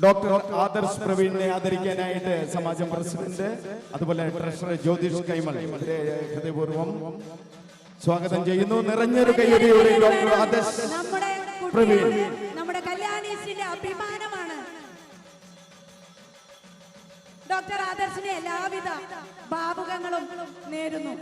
Doctor Adarsh പ്രവീണിനെ ആദരിക്കാനായിട്ട് സമാജം പ്രസിഡന്റ് അതുപോലെ ട്രഷറർ ജ്യോതിഷ് കൈമൾ ഹൃദയപൂർവ്വം സ്വാഗതം ചെയ്യുന്നു. നിറഞ്ഞൊരു കയ്യടിയോടെ ഡോക്ടർ ആദർശ് പ്രവീൺ നമ്മുടെ കല്യാണീസിന്റെ അഭിമാനമാണ്. ഡോക്ടർ ആദർശിന് എല്ലാവിധ ഭാവുകങ്ങളും നേരുന്നു.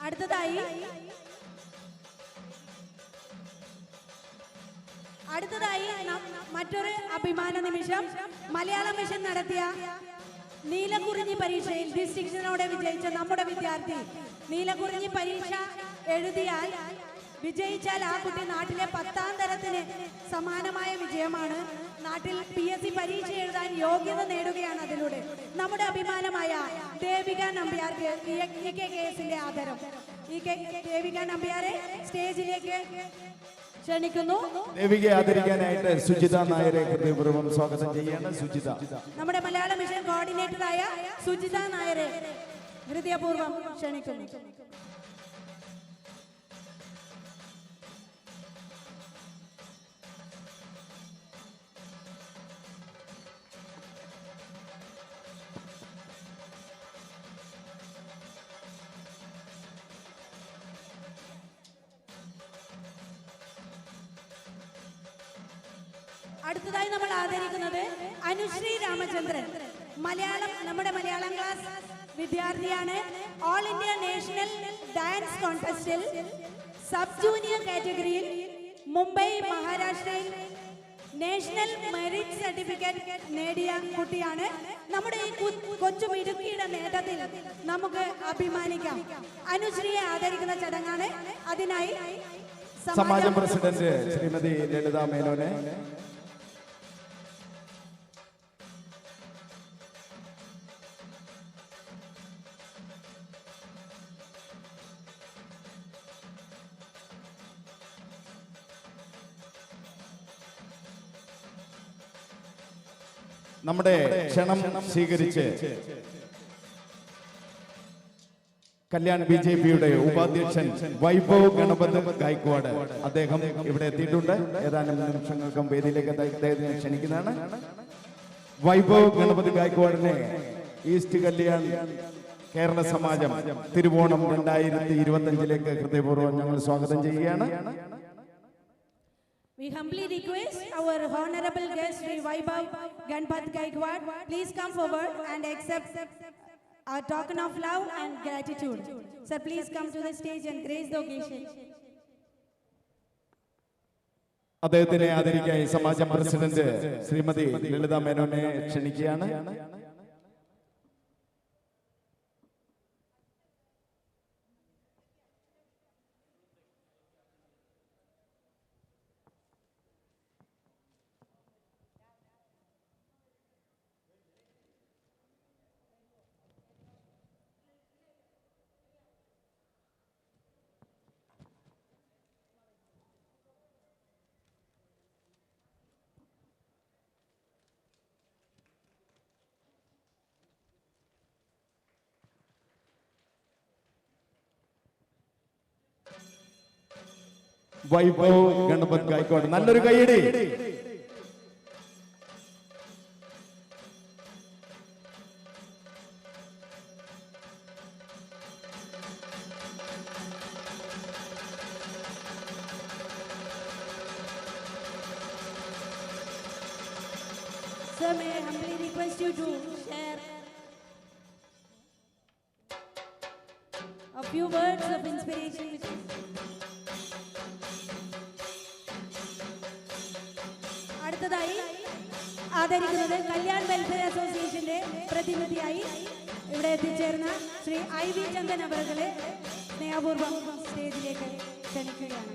അടുത്തതായി മറ്റൊരു അഭിമാന നിമിഷം. മലയാളം മിഷൻ നടത്തിയ നീലക്കുറിഞ്ഞി പരീക്ഷയിൽ ഡിസ്റ്റിങ്ഷനോടെ വിജയിച്ച നമ്മുടെ വിദ്യാർത്ഥി നീലക്കുറിഞ്ഞി പരീക്ഷ എഴുതിയാൽ വിജയിച്ചാൽ ആ കുട്ടി നാട്ടിലെ 10ാം തരത്തിന് സമാനമായ വിജയമാണ്. നാട്ടിൽ PSC പരീക്ഷ എഴുതാൻ യോഗ്യത നേടുകയാണ്. അതിലൂടെ നമ്മുടെ അഭിമാനമായ ദേവിക നമ്പ്യാർക്ക് EKKSന്റെ ആദരം. ദേവിക നമ്പ്യാരെ സ്റ്റേജിലേക്ക് ക്ഷണിക്കുന്നു. ദേവികയെ ആദരിക്കാനായിട്ട് സുജിത നായരെ ഹൃദയപൂർവ്വം സ്വാഗതം ചെയ്യാണ്. സുജിത, നമ്മുടെ മലയാള മിഷൻ കോർഡിനേറ്ററായ സുജിത നായരെ ഹൃദയപൂർവ്വം ക്ഷണിക്കുന്നു. അടുത്തതായി നമ്മൾ ആദരിക്കുന്നത് അനുശ്രീ രാമചന്ദ്രൻ. നമ്മുടെ മലയാളം ക്ലാസ് വിദ്യാർത്ഥിയാണ്. ഓൾ ഇന്ത്യ നാഷണൽ ഡാൻസ് കോൺടെസ്റ്റിൽ സബ് ജൂനിയർ കാറ്റഗറിയിൽ മുംബൈ മഹാരാഷ്ട്രയിൽ നാഷണൽ മെറിറ്റ് സർട്ടിഫിക്കറ്റ് നേടിയ കുട്ടിയാണ്. നമ്മുടെ ഈ കൊച്ചു മിടുക്കിയുടെ നേട്ടത്തിൽ നമുക്ക് അഭിമാനിക്കാം. അനുശ്രീയെ ആദരിക്കുന്ന ചടങ്ങാണ്. അതിനായി സമാജം പ്രസിഡന്റ് ശ്രീമതി ലളിത മേനോനെ നമ്മുടെ ക്ഷണം സ്വീകരിച്ച് കല്യാൺ BJPയുടെ ഉപാധ്യക്ഷൻ വൈഭവ് ഗണപത് ഗായ്ക്വാഡ് അദ്ദേഹം ഇവിടെ എത്തിയിട്ടുണ്ട്. ഏതാനും നിമിഷങ്ങൾക്കും വേദിയിലേക്ക് അദ്ദേഹത്തിനെ ക്ഷണിക്കുന്നതാണ്. വൈഭവ് ഗണപത് ഗായ്ക്വാഡിനെ ഈസ്റ്റ് കല്യാൺ കേരള സമാജം തിരുവോണം 2025 ഹൃദയപൂർവ്വം ഞങ്ങൾ സ്വാഗതം ചെയ്യുകയാണ്. We humbly request our honorable guest Sri Vaibhav Ganpat Gaikwad, please come forward and accept our token of love and gratitude. Sir, please come to the stage and grace the occasion. അദ്ദേഹത്തിനെ ആദരിക്കാൻ സമാജം president Shrimati ലളിത മേനോനെ ക്ഷണിക്കുകയാണ്. വൈഭവ് ഗണപത് ഗായ്ക്വാഡ്, നല്ലൊരു കൈയടി. Sir, may I humbly request you to share a few words of inspiration with us. അടുത്തതായി ആദരിക്കുന്നത് Kalyan welfare അസോസിയേഷന്റെ പ്രതിനിധിയായി ഇവിടെ എത്തിച്ചേർന്ന Shri IV Chandan അവരെ സ്നേഹപൂർവ്വം സ്റ്റേജിലേക്ക് ക്ഷണിക്കുകയാണ്.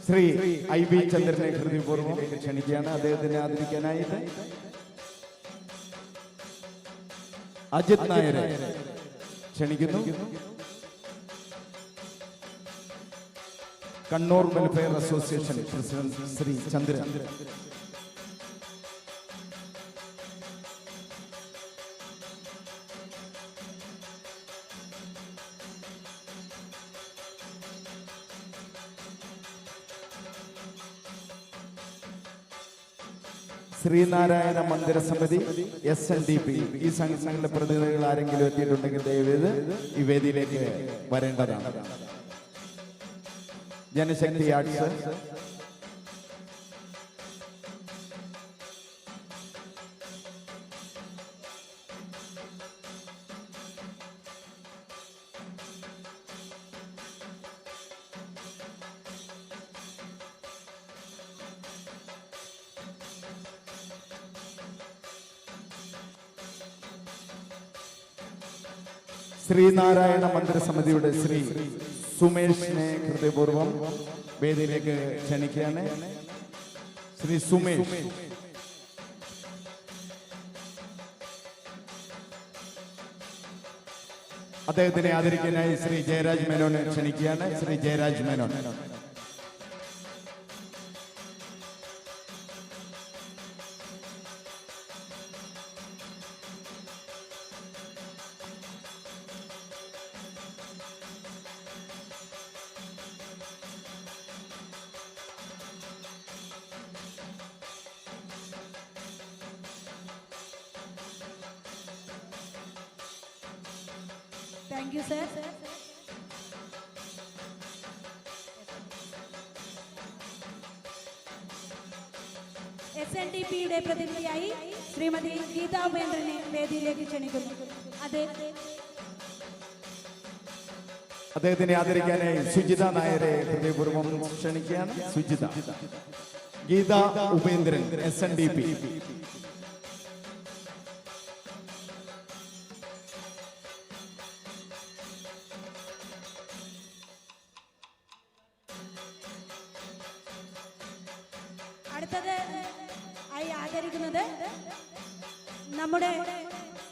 ശ്രീ IV ചന്ദ്രനെ ഹൃദയപൂർവ്വം ക്ഷണിക്കുകയാണ്. അദ്ദേഹത്തിനെ ആദരിക്കാനായിട്ട് അജിത് നായരെ ക്ഷണിക്കുന്നു. Kannur welfare association president Shri Chandran. Sreenarayana Mandira Samiti, SNDP, ഈ സംഘടനകളുടെ പ്രതിനിധികൾ ആരെങ്കിലും എത്തിയിട്ടുണ്ടെങ്കിൽ ദയവേത് ഈ വേദിയിലേക്ക് വരേണ്ടതാണ്. ജനശക്തി ആർട്സ്, ശ്രീനാരായണ മന്ദിര സമിതിയുടെ ശ്രീ സുമേഷിനെ ഹൃദയപൂർവ്വം വേദിയിലേക്ക് ക്ഷണിക്കുകയാണ്. ശ്രീ സുമേഷ്. അദ്ദേഹത്തിനെ ആദരിക്കാനായി ശ്രീ ജയരാജ് മേനോനെ ക്ഷണിക്കുകയാണ്. Shri Jayaraj Menon. Thank you, sir. SNDPയുടെ പ്രതിനിധിയായി ശ്രീമതി ഗീതാ ഉപേന്ദ്രനെ വേദിയിലേക്ക് ക്ഷണിക്കുന്നു. അദ്ദേഹത്തിനെ ആദരിക്കാനായി സുജിത നായരെ ഹൃദയപൂർവ്വം ക്ഷണിക്കുകയാണ്. സുജിത. ഗീത ഉപേന്ദ്രൻ, SNDP. അടുത്തത് ആയി ആദരിക്കുന്നത് നമ്മുടെ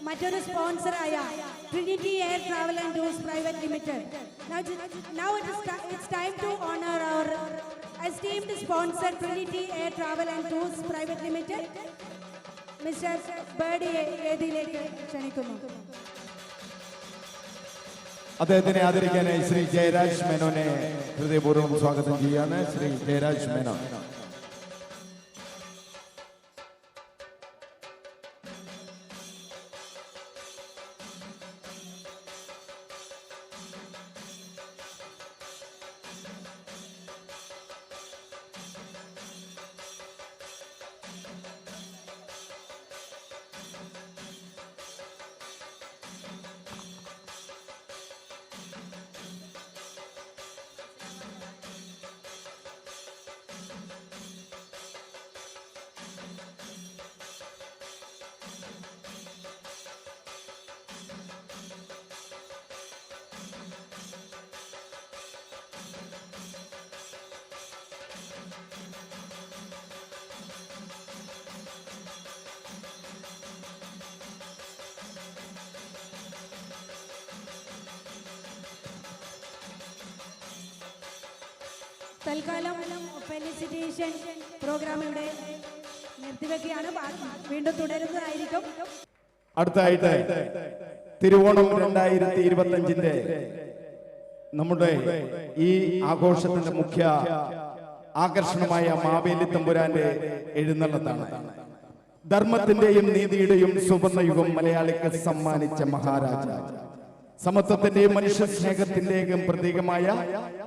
മറ്റൊരു സ്പോൺസറായ Trinity air travel and tours private limited. Now it's time to honor our esteemed sponsor Trinity Air Travel and Tours Private Limited. Mr ബേഡിയെ വേദിയിലേക്ക് ക്ഷണിക്കുന്നു. അദ്ദേഹത്തിനെ ആദരിക്കാനായി ശ്രീ ജയരാജ് മേനോനെ ഹൃദയപൂർവ്വം സ്വാഗതം ചെയ്യാണ്. ശ്രീ ജയരാജ് മേനോൻ. തൽക്കാലം ഫെലിസിറ്റേഷൻ പ്രോഗ്രാം ഇവിടെ നിർത്തിവെക്കുകയാണ്. വീണ്ടും തുടരുന്നതായിരിക്കും. അടുത്തായിട്ട് തിരുവോണം 2025 നമ്മുടെ ഈ ആഘോഷത്തിന്റെ മുഖ്യ ആകർഷണമായ മാവേലി തമ്പുരാന്റെ എഴുന്നള്ളത്താണ്. ധർമ്മത്തിന്റെയും നീതിയുടെയും സുവർണയുഗം മലയാളിക്ക് സമ്മാനിച്ച മഹാരാജ, സമത്വത്തിന്റെയും മനുഷ്യ സ്നേഹത്തിന്റെയും പ്രതീകമായ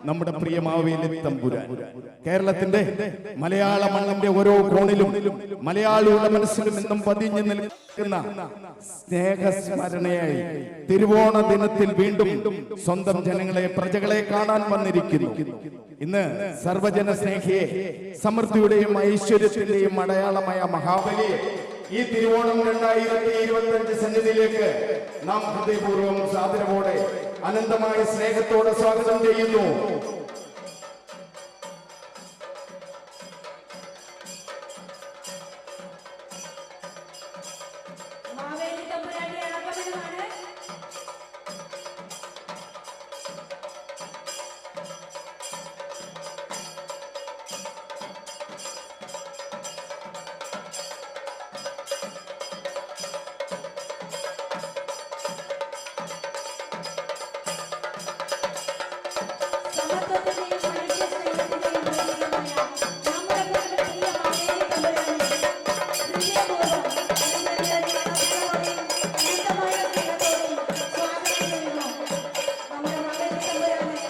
നമ്മുടെ പ്രിയ മാവേലി തമ്പുരാൻ കേരളത്തിന്റെ മലയാള മണ്ണിന്റെ ഓരോ കോണിലും മലയാളിയുടെ മനസ്സിലും എന്നും പതിഞ്ഞു നിൽക്കുന്ന സ്നേഹസ്മരണയായി തിരുവോണ ദിനത്തിൽ വീണ്ടും സ്വന്തം ജനങ്ങളെ പ്രജകളെ കാണാൻ വന്നിരിക്കുന്നു. ഇന്ന് സർവജന സ്നേഹിയെ സമൃദ്ധിയുടെയും ഐശ്വര്യത്തിന്റെയും അടയാളമായ മഹാബലിയെ ഈ തിരുവോണം 2025 സന്നിധിയിലേക്ക് നാം ഹൃദയപൂർവ്വം സാദരവോടെ അനന്തമായ സ്നേഹത്തോടെ സ്വാഗതം ചെയ്യുന്നു. മാവേലി തമ്പുരാന്റെ ആഗമനമാണ്. സമത്വത്തിന്റെയും മനുഷ്യ സ്നേഹത്തിന്റെയും പ്രതീകമായ നമ്മുടെ പ്രിയ മാവേലി തമ്പുരാനെ ഹൃദയപൂർവ്വം അനന്തമായ സ്നേഹത്തോടും സ്വാഗതം ചെയ്യുന്നു. നമ്മുടെ മാവേലി തമ്പുരാനെ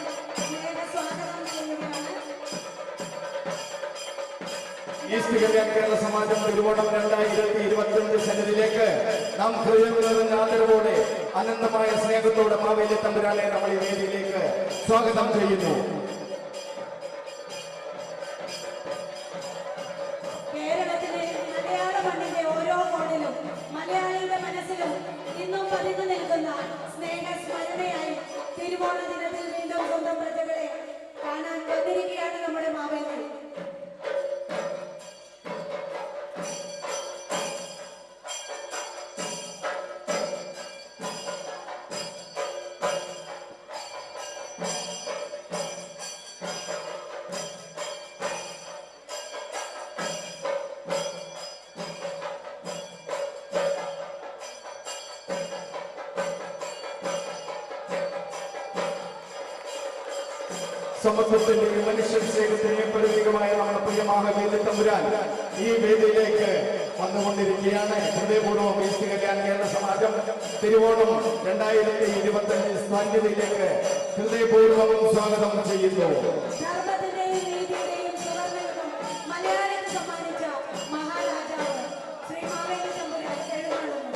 സ്വാഗതം ചെയ്യുകയാണ്. ഈസ്റ്റ് കല്യാൺ കേരള സമാജം തിരുവോണം 2025 സന്നിധിയിലേക്ക് നാം ഹൃദയത്തിൽ ആദരവോടെ അനന്തമായ സ്നേഹത്തോടെ മാവേലി തമ്പുരാനെ നമ്മൾ ഈ വേദിയിലേക്ക് സ്വാഗതം ചെയ്യുന്നു. കേരളത്തിലെ മലയാള മണ്ണിന്റെ ഓരോ കോണിലും മലയാളിയുടെ മനസ്സിലും ഇന്നും പതിഞ്ഞു നിൽക്കുന്ന സ്നേഹസ്മരണയായി തിരുവോണ ദിനത്തിൽ വീണ്ടും സ്വന്തം പ്രജകളെ കാണാൻ വന്നിരിക്കുകയാണ് നമ്മുടെ മാവേലി. സമത്വത്തിന്റെയും മനുഷ്യ സ്നേഹത്തിന്റെയും പ്രതീകമായ നമ്മുടെ പ്രിയ മാവേലി തമ്പുരാൻ ഈ വേദിയിലേക്ക് വന്നുകൊണ്ടിരിക്കുകയാണ്. ഹൃദയപൂർവ്വം ഈസ്റ്റ് കല്യാൺ കേരള സമാജം തിരുവോണം 2025 സന്നിധിയിലേക്ക് ഹൃദയപൂർവ്വം സ്വാഗതം ചെയ്യുന്നു. ധർമ്മത്തിന്റെയും നീതിയുടെയും സുവർണ്ണയുഗം മലയാളിക്ക് സമ്മാനിച്ച മഹാരാജാവ് ശ്രീ മാവേലി തമ്പുരാൻ എഴുന്നള്ളുന്നു.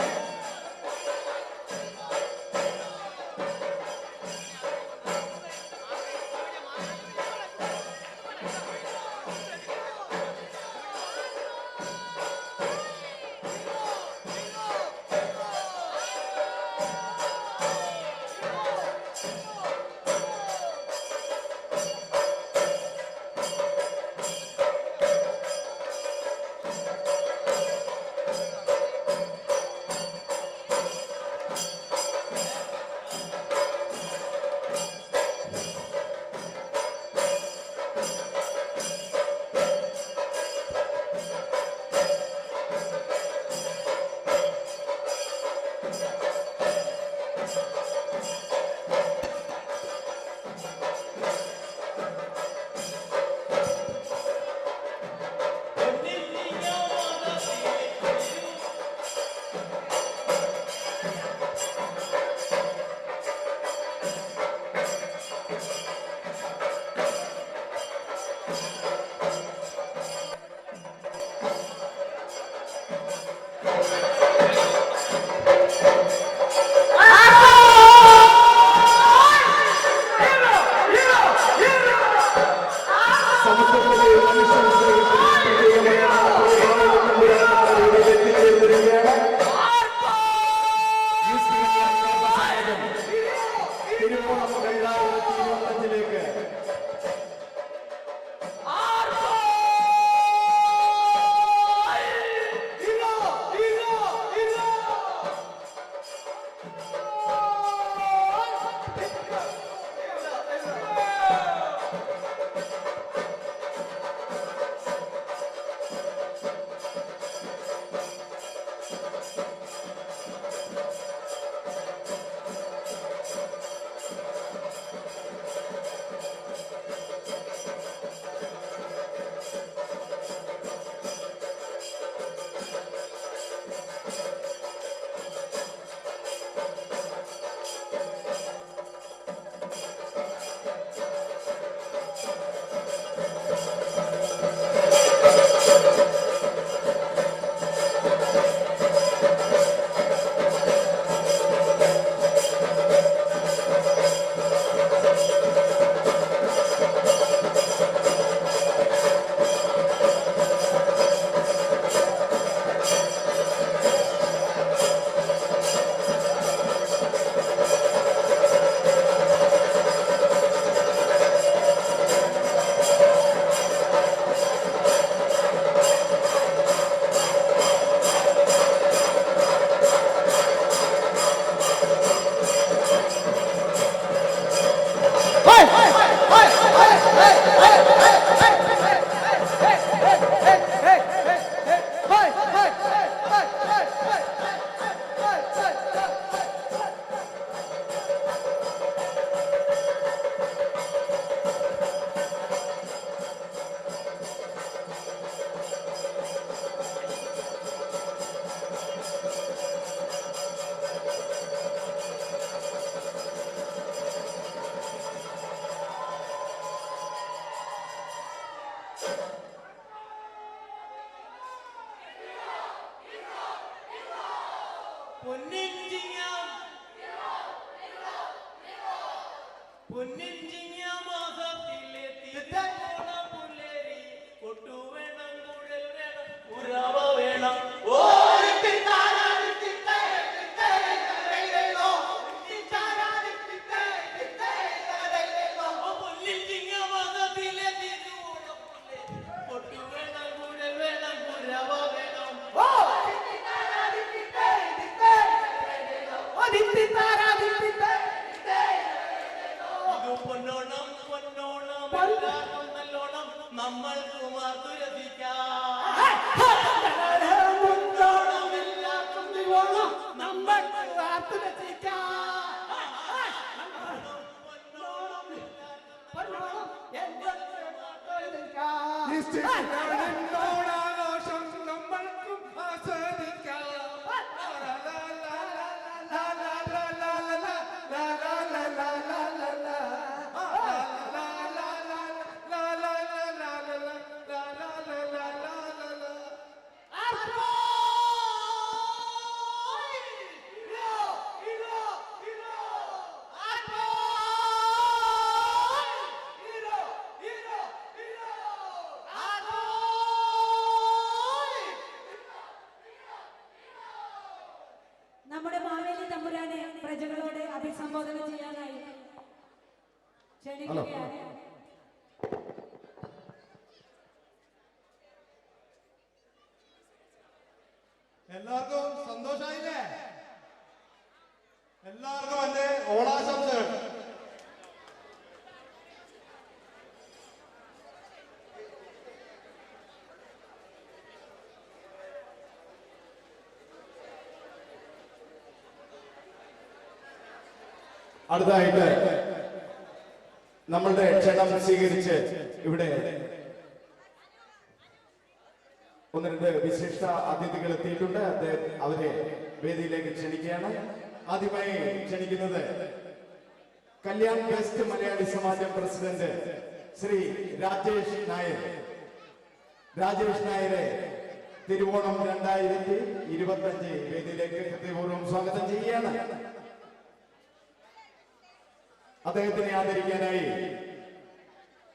നല്ലോണം നമ്മൾക്ക് മധുരസിക്കാം നമ്മുടെ മാവേലി തമ്പുരാനെ പ്രജകളോട് അഭിസംബോധന ചെയ്യാനായി ക്ഷണിക്കുകയാണ്. എല്ലാവർക്കും സന്തോഷായില്ലേ? എല്ലാവർക്കും എന്റെ ഓണാശംസകൾ. അടുത്തായിട്ട് നമ്മളുടെ ക്ഷണം സ്വീകരിച്ച് ഇവിടെ ഒന്ന് രണ്ട് വിശിഷ്ട അതിഥികൾ എത്തിയിട്ടുണ്ട്. അവരെ വേദിയിലേക്ക് ക്ഷണിക്കുകയാണ്. ആദ്യമായി ക്ഷണിക്കുന്നത് കല്യാൺ വെസ്റ്റ് മലയാളി സമാജം പ്രസിഡന്റ് ശ്രീ രാജേഷ് നായർ. രാജേഷ് നായരെ തിരുവോണം 2025 വേദിയിലേക്ക് ഹൃദയപൂർവ്വം സ്വാഗതം ചെയ്യുകയാണ്. അദ്ദേഹത്തിനെ ആദരിക്കാനായി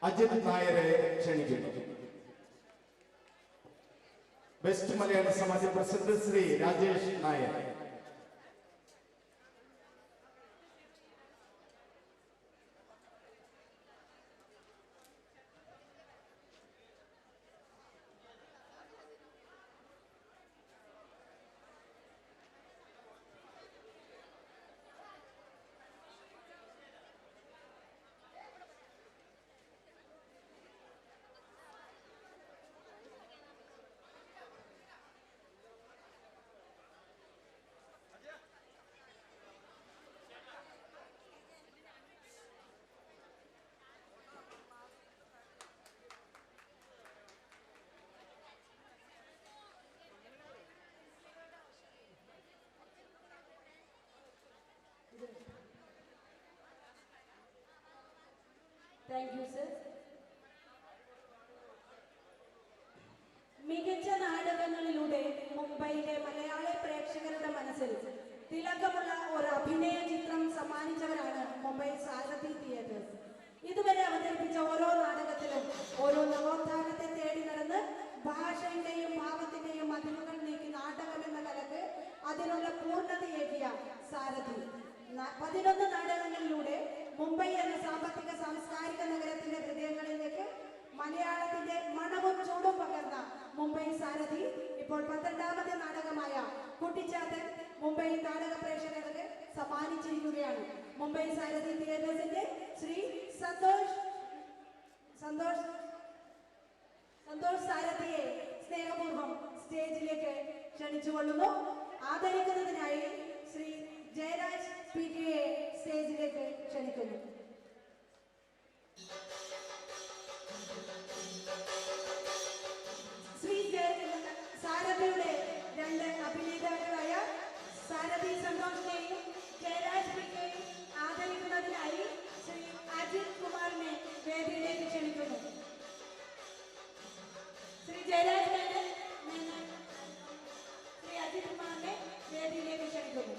അജിത് നായരെ ക്ഷണിക്കുന്നു. West Malayali Samaja president Shri Rajesh Nair. Thank you sir. മികച്ച നാടകങ്ങളിലൂടെ മുംബൈയിലെ മലയാളി പ്രേക്ഷകരുടെ മനസ്സിൽ തിളക്കമുള്ള ഒരു അഭിനയ ചിത്രം സമ്മാനിച്ചവരാണ് മുംബൈ സാരഥി തിയേറ്റേഴ്സ്. ഇതുവരെ അവതരിപ്പിച്ച ഓരോ നാടകത്തിലും ഓരോ നവോത്ഥാനത്തെ തേടി നടന്ന് ഭാഷയുടെയും ഭാവത്തിന്റെയും അതിരുകൾ നീക്കി നാടകം എന്ന കലക്ക് അതിനുള്ള പൂർണ്ണതയേകിയ സാരഥി 11 നാടകങ്ങളിലൂടെ മുംബൈ എന്ന സാമ്പത്തിക സാംസ്കാരിക നഗരത്തിന്റെ ഹൃദയങ്ങളിലേക്ക് മലയാളത്തിന്റെ മണവും ചൂടും പകർന്ന മുംബൈ സാരഥി ഇപ്പോൾ 12ാമത്തെ നാടകമായ കുട്ടിച്ചാത്തൻ മുംബൈ നാടക പ്രേക്ഷകർക്ക് സമ്മാനിച്ചിരിക്കുകയാണ്. മുംബൈ സാരഥി തിയേറ്റേഴ്സിന്റെ ശ്രീ സന്തോഷ് സാരഥിയെ സ്നേഹപൂർവ്വം സ്റ്റേജിലേക്ക് ക്ഷണിച്ചുകൊള്ളുന്നു. ആദരിക്കുന്നതിനായി ശ്രീ ജയരാജ് PK സ്റ്റേജിലേക്ക് ക്ഷണിക്കുന്നു. ശ്രീ സാരഥിയുടെ 2 അഭിനേതാക്കളായ സാരഥി സന്തോഷിനെയും ജയരാജ് PKയെയും ആദരിക്കുന്നതിനായി ശ്രീ അജിത് കുമാറിനെ വേദിയിലേക്ക് ക്ഷണിക്കുന്നു. ശ്രീ ജയരാജ് മേനൻ, ശ്രീ അജിത് കുമാറിനെ വേദിയിലേക്ക് ക്ഷണിക്കുന്നു.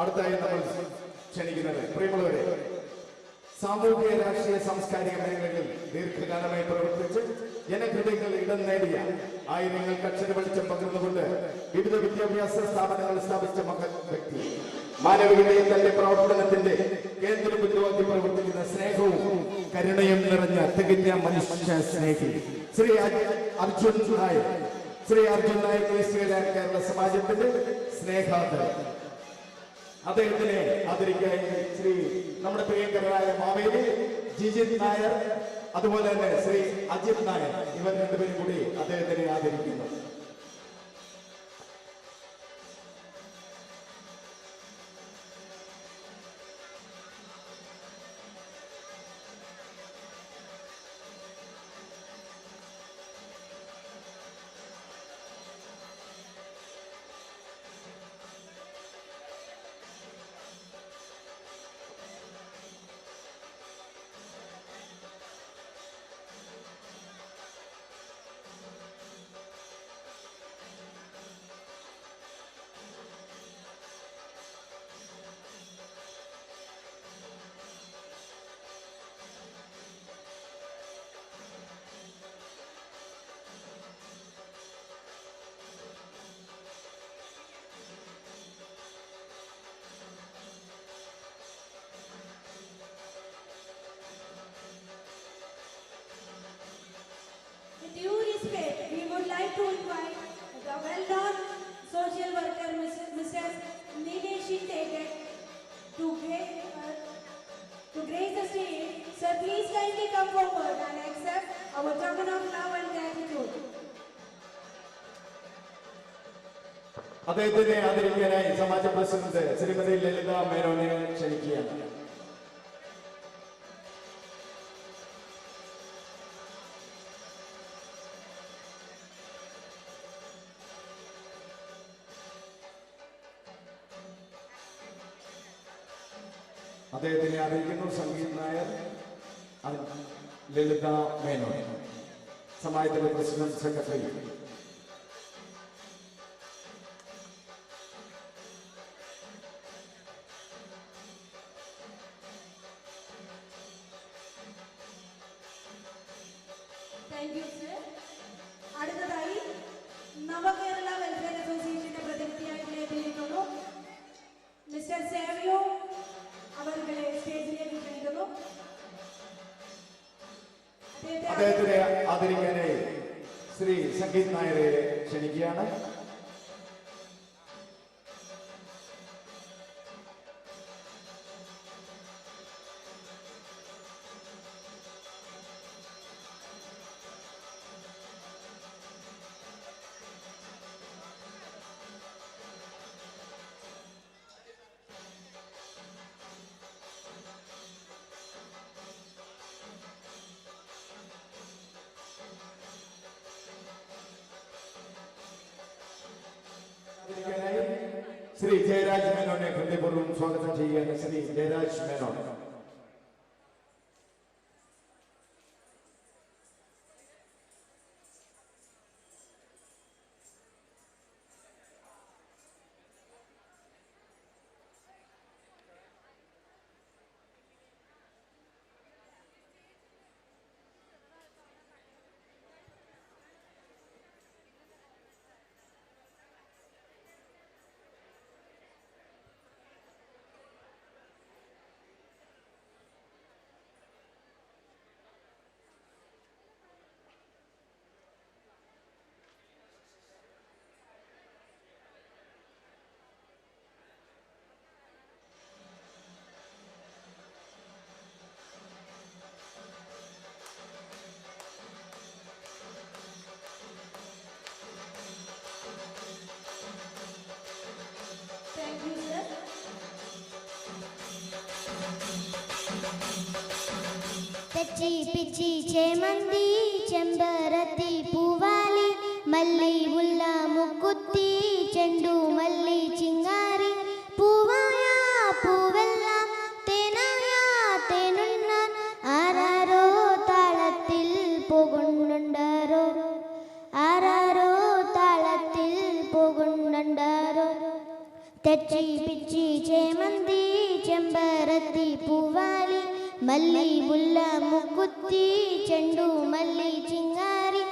അടുത്തായി നമ്മൾ ക്ഷണിക്കുന്നത് പ്രിയമുള്ളവരെ, സാമൂഹിക രാഷ്ട്രീയ സാംസ്കാരിക മേഖലകളിൽ ദീർഘകാലമായി പ്രവർത്തിച്ച് ജനഹൃദയങ്ങൾ ഇടം നേടിയ ആയിരങ്ങൾക്ക് അക്ഷര വെളിച്ചം പകർന്നുകൊണ്ട് വിവിധ വിദ്യാഭ്യാസ സ്ഥാപനങ്ങൾ സ്ഥാപിച്ച മകൻ വ്യക്തി, മാനവികതയിൽ തന്റെ പ്രവർത്തനത്തിന്റെ കേന്ദ്ര ബിന്ദുവാക്കി പ്രവർത്തിക്കുന്ന സ്നേഹവും കരുണയും നിറഞ്ഞ തികഞ്ഞ മനുഷ്യ സ്നേഹി ശ്രീ അർജുൻ നായർ. ശ്രീ അർജുൻ നായർ കേരള സമാജത്തിന്റെ സ്നേഹാദരം. അദ്ദേഹത്തിനെ ആദരിക്കാൻ ശ്രീ നമ്മുടെ പ്രിയങ്കരായ മാവേലി ജിജിത് നായർ, അതുപോലെ തന്നെ ശ്രീ അജിത് നായർ, ഇവർ രണ്ടുപേരും കൂടി അദ്ദേഹത്തിനെ ആദരിക്കുന്നു. With due respect, we would like to invite the well-known social worker, Mr. Nilesh Shinde, to grace the stage. Sir, please kindly come forward and accept our token of love and gratitude. അദ്ദേഹത്തിനെ ആദരിക്കാനായി സമാജ president Shrimati ലളിത മേനോനെ ക്ഷണിക്കുകയാണ്. അദ്ദേഹത്തിനെ ആദരിക്കുന്നു സംഗീത് നായർ, ലളിത മേനോൻ, സമാജത്തിന്റെ president secretary. Thank you, sir. അടുത്തതായി നവകേരള welfare അസോസിയേഷന്റെ പ്രതിനിധിയായിട്ട് എത്തിയിരിക്കുന്നു mister Savio അവരുടെ സ്റ്റേജിലേക്ക് ക്ഷണിക്കുന്നു. അദ്ദേഹത്തിനെ ആദരിക്കാനായി ശ്രീ സംഗീത് നായരെ ക്ഷണിക്കുകയാണ്. ശ്രീ ജയരാജ് മേനോനെ ഹൃദയപൂർവ്വം സ്വാഗതം ചെയ്യുകയാണ്. Shri Jayaraj Menon. Thank you, sir. തെച്ചി പിച്ചി ചേമന്തി ചെമ്പരത്തി പൂവാലി മല്ലി മുല്ല മുക്കുത്തി ചെണ്ടു മല്ലി ചിങ്ങാരി പൂവായ പൂവെല്ലാം തേനായ തേനുണ്ണാൻ ആരാരോ താളത്തിൽ പോകുന്നുണ്ടാരോ, ആരാരോ താളത്തിൽ പോകുന്നുണ്ടാരോ. തെച്ചി പിച്ചി ചേമന്തി ചെമ്പരത്തി പൂവാലി മല്ലി മുല്ല മുക്കുത്തി ചെണ്ടു മല്ലി ചിങ്ങാരി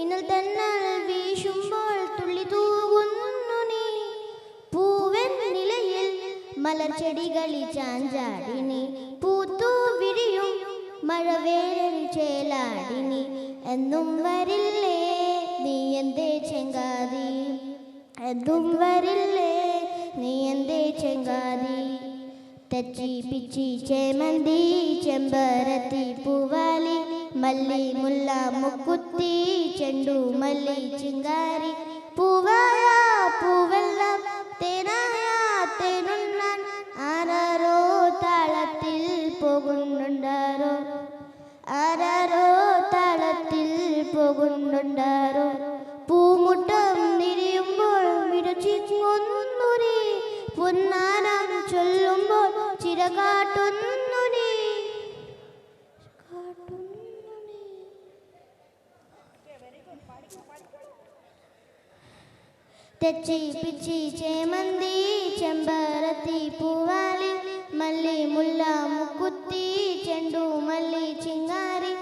ഇന്നൽ തന്നാൽ വീശുമ്പോൾ തുള്ളി തൂകുന്നു നീ പൂവൻ നിലയിൽ മലർച്ചെടികളിൽ ചാഞ്ചാടിനി പൂത്തു വിരിയും മഴവേലിൽ ചേലാടിനി എന്നും വരില്ലേ നീ എന്തേ ചെങ്കാതി എന്നും വരില്ലേ നീ എന്തേ ചെങ്കാതി തെച്ചി പിച്ചി ചേമന്തി ചെമ്പരത്തി പൂവാലി മല്ലി മുല്ല മുക്കുത്തി ചെണ്ടു മല്ലി ചിങ്കാരി പൂവായ പൂവെല്ലാം തേനായ തേനുണ്ണാൻ ആരാരോ താളത്തിൽ പോകുന്നുണ്ടാരോ ആരാരോ താളത്തിൽ പോകുന്നുണ്ടാരോ പൂമുട്ടം നിരിയുമ്പോൾ മിടച്ചിങ്ങൊന്നുരീ പൊന്നാനം ചൊല്ലുമ്പോൾ ചിരകാട്ടുന്നു നീ തെച്ചി പിച്ചി ചേമന്തി ചെമ്പരത്തി പൂവാലി മല്ലി മുല്ല മുക്കുത്തി ചെണ്ടു മല്ലി ചിങ്കാരി